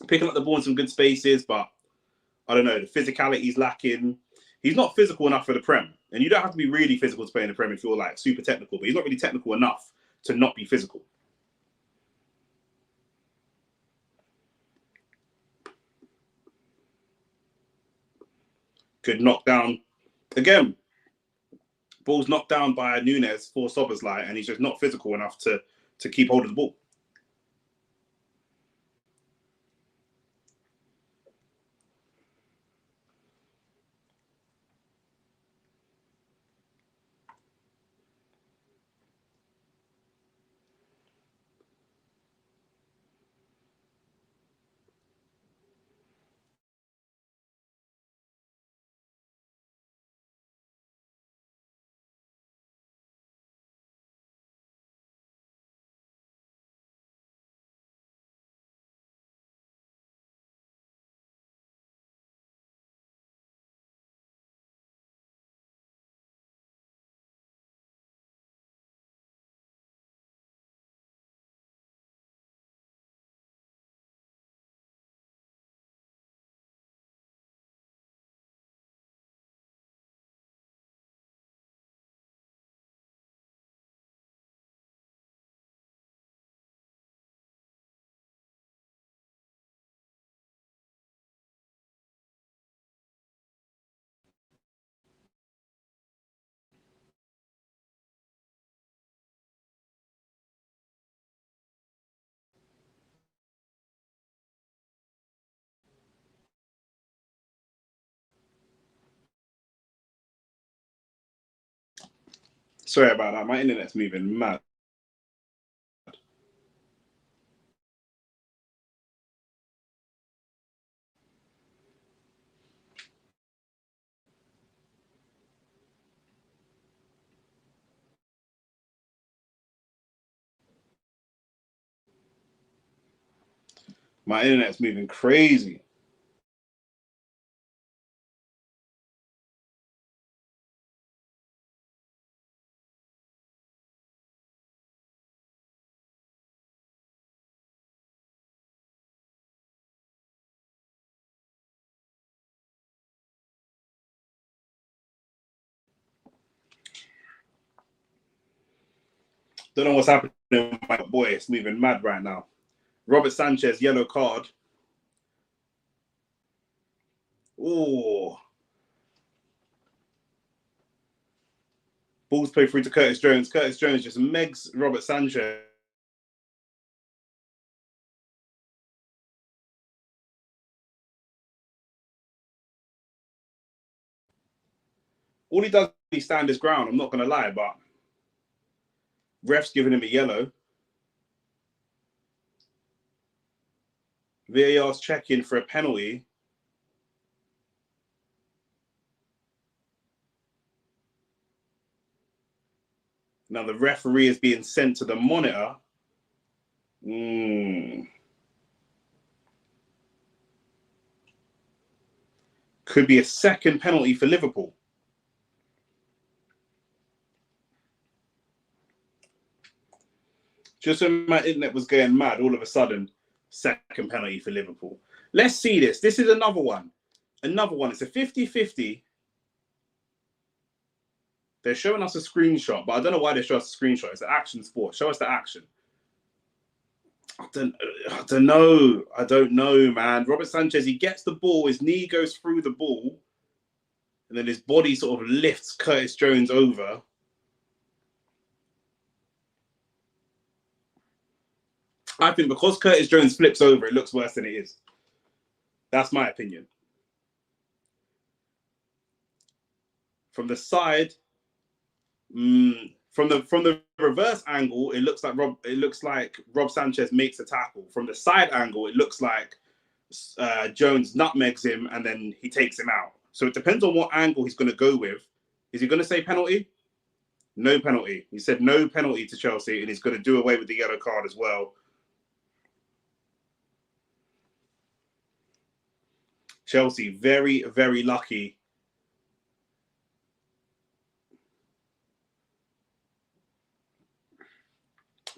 Picking up the ball in some good spaces, but I don't know, the physicality is lacking. He's not physical enough for the Prem. And you don't have to be really physical to play in the Prem if you're like super technical, but he's not really technical enough to not be physical. Good knockdown. Again, ball's knocked down by Nunes for Szoboszlai, and he's just not physical enough to keep hold of the ball. Sorry about that. My internet's moving mad. My internet's moving crazy. Don't know what's happening. My boy, it's moving mad right now. Robert Sanchez, yellow card. Oh. Balls play through to Curtis Jones. Curtis Jones just megs Robert Sanchez. All he does is stand his ground. I'm not going to lie, but ref's giving him a yellow. VAR's checking for a penalty. Now the referee is being sent to the monitor. Could be a second penalty for Liverpool. Just when my internet was going mad, all of a sudden, second penalty for Liverpool. Let's see this. This is another one. Another one. It's a 50-50. They're showing us a screenshot, but I don't know why they show us a screenshot. It's an action sport. Show us the action. I don't know, man. Robert Sanchez, he gets the ball, his knee goes through the ball, and then his body sort of lifts Curtis Jones over. I think because Curtis Jones flips over, it looks worse than it is. That's my opinion. From the side, from the reverse angle, it looks like Rob Sanchez makes a tackle. From the side angle, it looks like Jones nutmegs him and then he takes him out. So it depends on what angle he's going to go with. Is he going to say penalty? No penalty. He said no penalty to Chelsea, and he's going to do away with the yellow card as well. Chelsea, very, very lucky.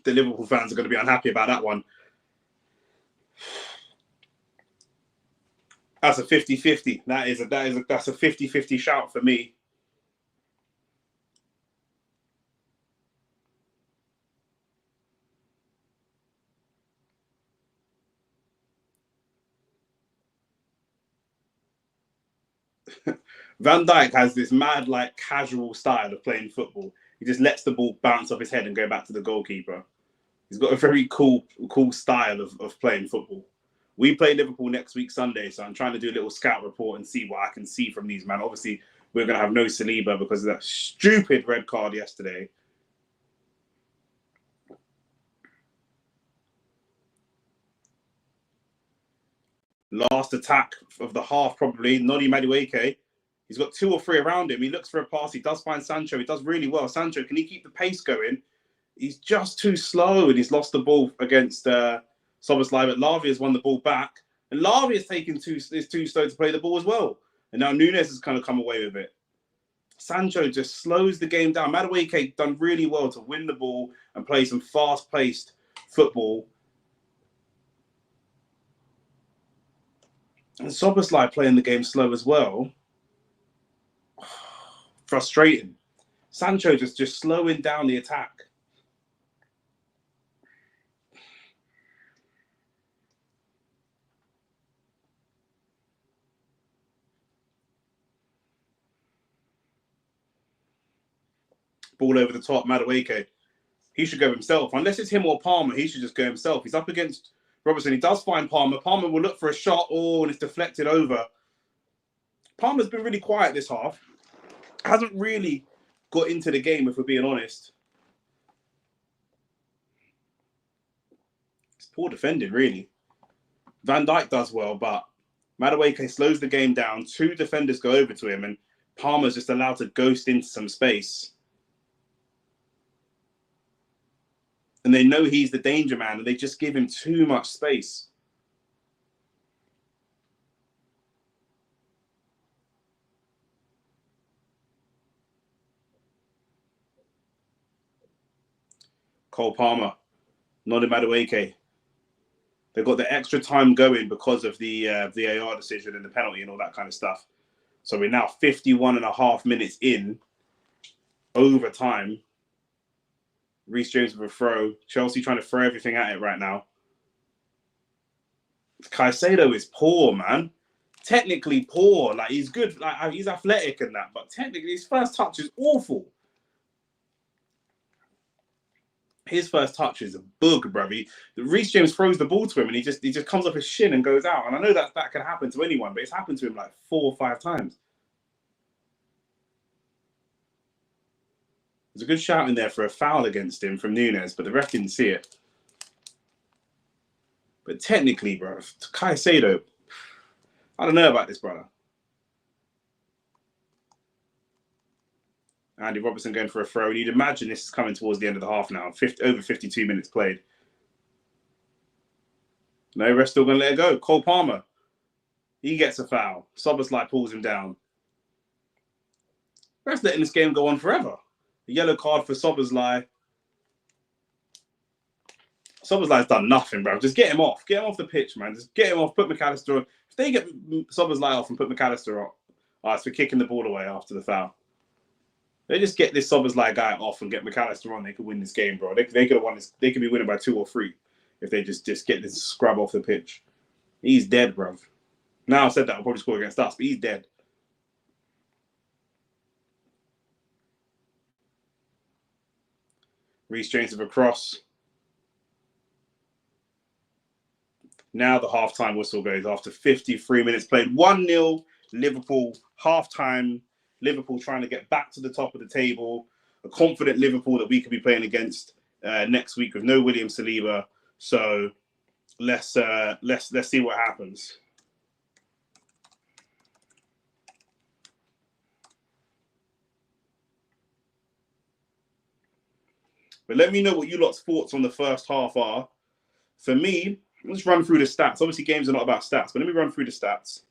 The Liverpool fans are going to be unhappy about that one. That's a 50-50. That's a 50-50 shout for me. Van Dijk has this mad, like, casual style of playing football. He just lets the ball bounce off his head and go back to the goalkeeper. He's got a very cool style of playing football. We play Liverpool next week, Sunday, so I'm trying to do a little scout report and see what I can see from these, man. Obviously, we're going to have no Saliba because of that stupid red card yesterday. Last attack of the half, probably. Noni Madueke. He's got 2 or 3 around him. He looks for a pass. He does find Sancho. He does really well. Sancho, can he keep the pace going? He's just too slow, and he's lost the ball against Szoboszlai, but Lavia has won the ball back. And Lavia is too slow to play the ball as well. And now Nunes has kind of come away with it. Sancho just slows the game down. Madueke done really well to win the ball and play some fast-paced football. And Szoboszlai playing the game slow as well. Frustrating. Sancho just slowing down the attack. Ball over the top, Madueke. He should go himself. Unless it's him or Palmer, he should just go himself. He's up against Robertson. He does find Palmer. Palmer will look for a shot. Oh, and it's deflected over. Palmer's been really quiet this half. Hasn't really got into the game, if we're being honest. It's poor defending, really. Van Dijk does well, but Madueke slows the game down. 2 defenders go over to him, and Palmer's just allowed to ghost into some space. And they know he's the danger man, and they just give him too much space. Cole Palmer, Noni Madueke. They've got the extra time going because of the VAR decision and the penalty and all that kind of stuff. So we're now 51.5 minutes in, overtime. Reece James with a throw. Chelsea trying to throw everything at it right now. Caicedo is poor, man. Technically poor. Like, he's good. Like, he's athletic and that, but technically his first touch is awful. His first touch is a bug, bruv. Reece James throws the ball to him and he just comes off his shin and goes out. And I know that can happen to anyone, but it's happened to him like 4 or 5 times. There's a good shout in there for a foul against him from Nunes, but the ref didn't see it. But technically, bro, Caicedo, I don't know about this, brother. Andy Robertson going for a throw. And you'd imagine this is coming towards the end of the half now. Over 52 minutes played. No, ref's still going to let it go. Cole Palmer, he gets a foul. Szoboszlai pulls him down. Ref's letting this game go on forever. The yellow card for Szoboszlai. Szoboszlai's done nothing, bro. Just get him off. Get him off the pitch, man. Just get him off. Put McAllister on. If they get Szoboszlai off and put McAllister on, it's for kicking the ball away after the foul. They just get this Szoboszlai guy off and get McAllister on. They could win this game, bro. They could have won this. They could be winning by 2 or 3 if they just get this scrub off the pitch. He's dead, bro. Now I said that, I'll probably score against us, but he's dead. Reece James with a cross. Now the half-time whistle goes after 53 minutes played. 1-0 Liverpool, half-time. Liverpool trying to get back to the top of the table. A confident Liverpool that we could be playing against next week with no William Saliba. So let's see what happens. But let me know what you lot's thoughts on the first half are. For me, let's run through the stats. Obviously, games are not about stats, but let me run through the stats.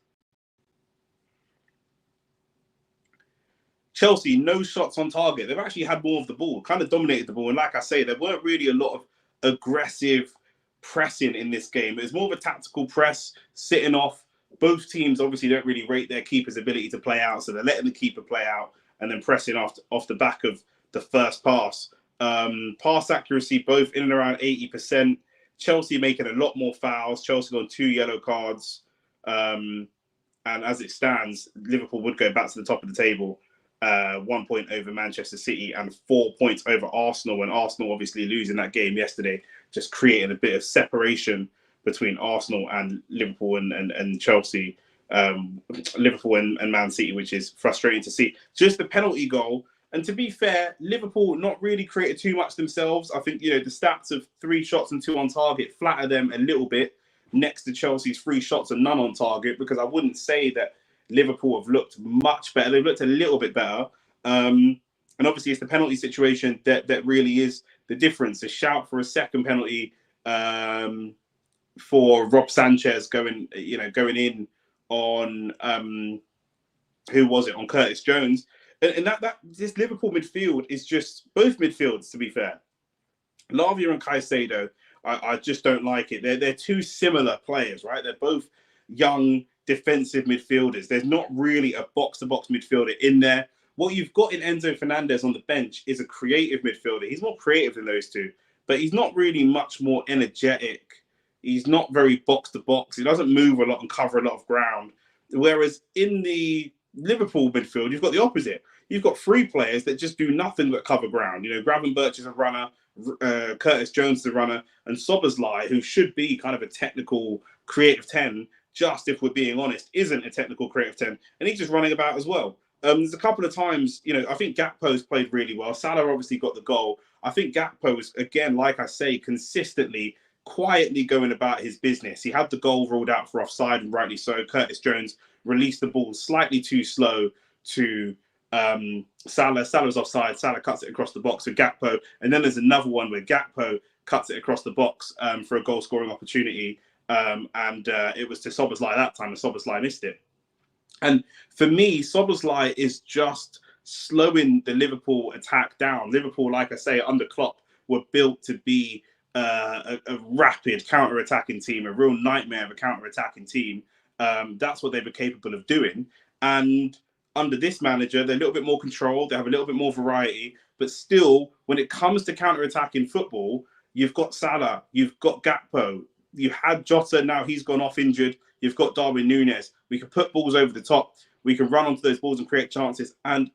Chelsea, no shots on target. They've actually had more of the ball, kind of dominated the ball. And like I say, there weren't really a lot of aggressive pressing in this game. It was more of a tactical press, sitting off. Both teams obviously don't really rate their keeper's ability to play out, so they're letting the keeper play out and then pressing off the back of the first pass. Pass accuracy, both in and around 80%. Chelsea making a lot more fouls. Chelsea on 2 yellow cards. And as it stands, Liverpool would go back to the top of the table. 1 point over Manchester City and 4 points over Arsenal. And Arsenal obviously losing that game yesterday just created a bit of separation between Arsenal and Liverpool and Chelsea. Liverpool and Man City, which is frustrating to see. Just the penalty goal. And to be fair, Liverpool not really created too much themselves. I think, the stats of 3 shots and 2 on target flatter them a little bit next to Chelsea's 3 shots and none on target, because I wouldn't say that Liverpool have looked much better. They've looked a little bit better. And obviously it's the penalty situation that really is the difference. A shout for a second penalty for Rob Sanchez going in on who was it? On Curtis Jones. And that this Liverpool midfield is just both midfields, to be fair. Lavia and Caicedo, I just don't like it. They're 2 similar players, right? They're both young defensive midfielders. There's not really a box-to-box midfielder in there. What you've got in Enzo Fernandez on the bench is a creative midfielder. He's more creative than those 2, but he's not really much more energetic. He's not very box-to-box. He doesn't move a lot and cover a lot of ground. Whereas in the Liverpool midfield, you've got the opposite. You've got 3 players that just do nothing but cover ground. Gravenberch is a runner, Curtis Jones is a runner, and Szoboszlai, who should be kind of a technical creative 10, just if we're being honest, isn't a technical creative 10, and he's just running about as well. There's a couple of times, I think Gakpo's played really well. Salah obviously got the goal. I think Gakpo was, again, like I say, consistently, quietly going about his business. He had the goal ruled out for offside, and rightly so. Curtis Jones released the ball slightly too slow to Salah. Salah's offside. Salah cuts it across the box for Gakpo. And then there's another one where Gakpo cuts it across the box for a goal-scoring opportunity. And it was to Szoboszlai that time, and Szoboszlai missed it. And for me, Szoboszlai is just slowing the Liverpool attack down. Liverpool, like I say, under Klopp, were built to be a rapid counter-attacking team, a real nightmare of a counter-attacking team. That's what they were capable of doing. And under this manager, they're a little bit more controlled. They have a little bit more variety. But still, when it comes to counter-attacking football, you've got Salah, you've got Gakpo, you had Jota, now he's gone off injured. You've got Darwin Núñez. We can put balls over the top. We can run onto those balls and create chances. And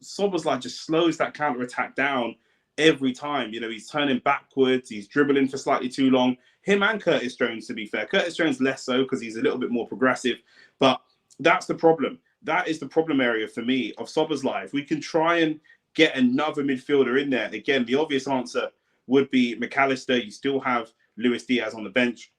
Szoboszlai just slows that counter-attack down every time. He's turning backwards. He's dribbling for slightly too long. Him and Curtis Jones, to be fair. Curtis Jones less so because he's a little bit more progressive. But that's the problem. That is the problem area for me of Szoboszlai. If we can try and get another midfielder in there, again, the obvious answer would be McAllister. You still have Luis Diaz on the bench.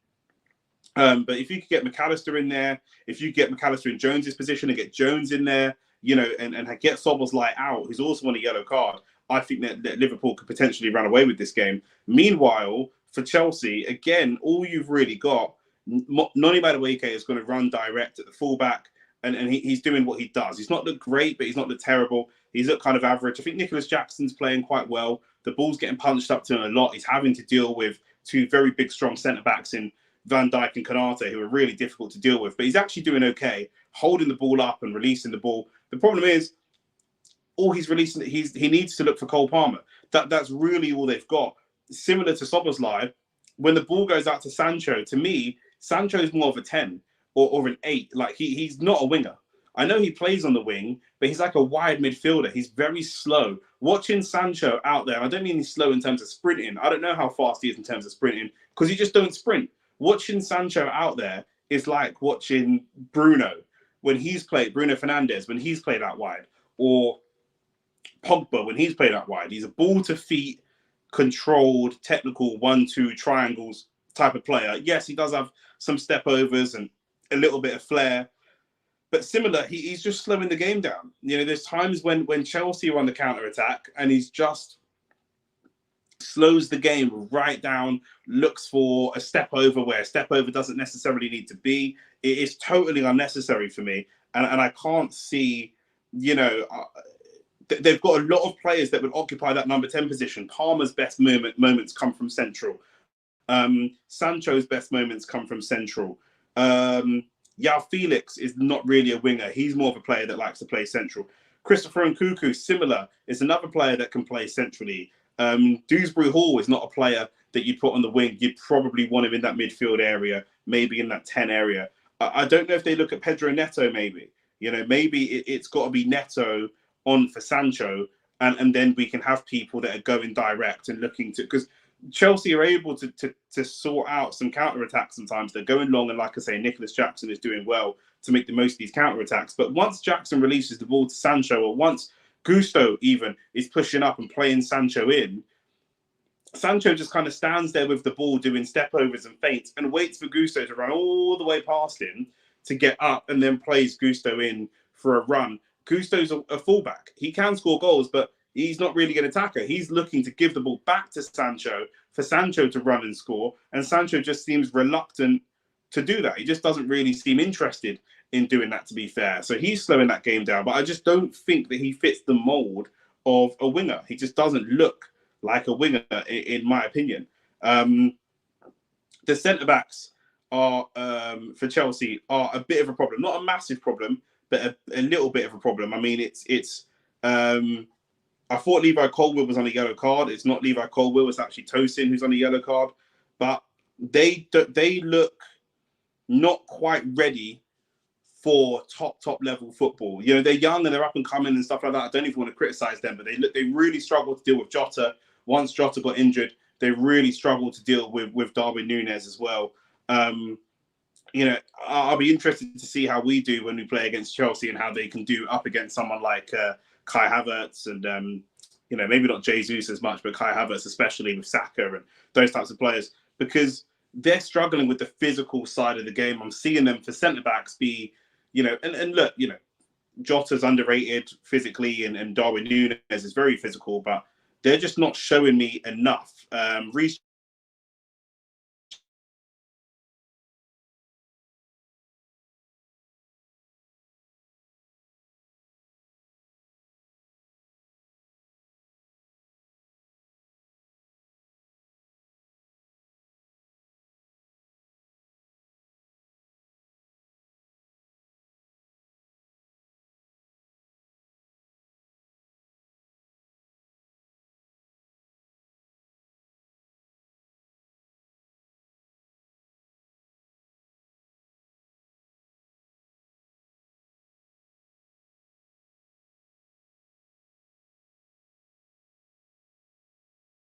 But if you could get McAllister in there, if you get McAllister in Jones's position and get Jones in there, and get Szoboszlai out, who's also on a yellow card, I think that Liverpool could potentially run away with this game. Meanwhile, for Chelsea, again, all you've really got, Noni Madueke is going to run direct at the fullback, and he's doing what he does. He's not looked great, but he's not looked terrible. He's looked kind of average. I think Nicholas Jackson's playing quite well. The ball's getting punched up to him a lot. He's having to deal with 2 very big, strong centre-backs in Van Dijk and Konate, who are really difficult to deal with. But he's actually doing okay, holding the ball up and releasing the ball. The problem is, or he's releasing. He needs to look for Cole Palmer. That's really all they've got. Similar to Szoboszlai, when the ball goes out to Sancho, to me, Sancho is more of a 10 or an 8. Like he's not a winger. I know he plays on the wing, but he's like a wide midfielder. He's very slow. Watching Sancho out there, I don't mean he's slow in terms of sprinting. I don't know how fast he is in terms of sprinting because you just don't sprint. Watching Sancho out there is like watching Bruno when he's played, Bruno Fernandes when he's played out wide, or Pogba when he's played out wide. He's a ball to feet, controlled, technical 1-2 triangles type of player. Yes, he does have some step overs and a little bit of flair, but similar, he's just slowing the game down. You know, there's times when Chelsea are on the counter attack and he's just slows the game right down, looks for a step over where a step over doesn't necessarily need to be. It is totally unnecessary for me, and I can't see, you know. They've got a lot of players that would occupy that number 10 position. Palmer's best moments come from central. Sancho's best moments come from central. Yao Felix is not really a winger. He's more of a player that likes to play central. Christopher Nkunku, similar, is another player that can play centrally. Dewsbury Hall is not a player that you'd put on the wing. You'd probably want him in that midfield area, maybe in that 10 area. I don't know if they look at Pedro Neto, maybe. You know, maybe it's got to be Neto on for Sancho, and then we can have people that are going direct and looking to, because Chelsea are able to sort out some counter attacks sometimes. They're going long, and like I say, Nicholas Jackson is doing well to make the most of these counter attacks. But once Jackson releases the ball to Sancho, or once Gusto even is pushing up and playing Sancho in, Sancho just kind of stands there with the ball doing step overs and feints and waits for Gusto to run all the way past him to get up, and then plays Gusto in for a run. Gusto's a fullback. He can score goals, but he's not really an attacker. He's looking to give the ball back to Sancho for Sancho to run and score. And Sancho just seems reluctant to do that. He just doesn't really seem interested in doing that, to be fair. So he's slowing that game down. But I just don't think that he fits the mold of a winger. He just doesn't look like a winger, in my opinion. The centre-backs are, for Chelsea, are a bit of a problem. Not a massive problem, but a little bit of a problem. I mean, I thought Levi Colwill was on a yellow card. It's not Levi Colwill. It's actually Tosin who's on a yellow card. But they look not quite ready for top level football. You know, they're young and they're up and coming and stuff like that. I don't even want to criticize them, but they really struggled to deal with Jota. Once Jota got injured, they really struggled to deal with Darwin Núñez as well. You know, I'll be interested to see how we do when we play against Chelsea and how they can do up against someone like Kai Havertz and, you know, maybe not Jesus as much, but Kai Havertz, especially with Saka and those types of players, because they're struggling with the physical side of the game. I'm seeing them for centre-backs be, you know, and look, you know, Jota's underrated physically and Darwin Núñez is very physical, but they're just not showing me enough. Reece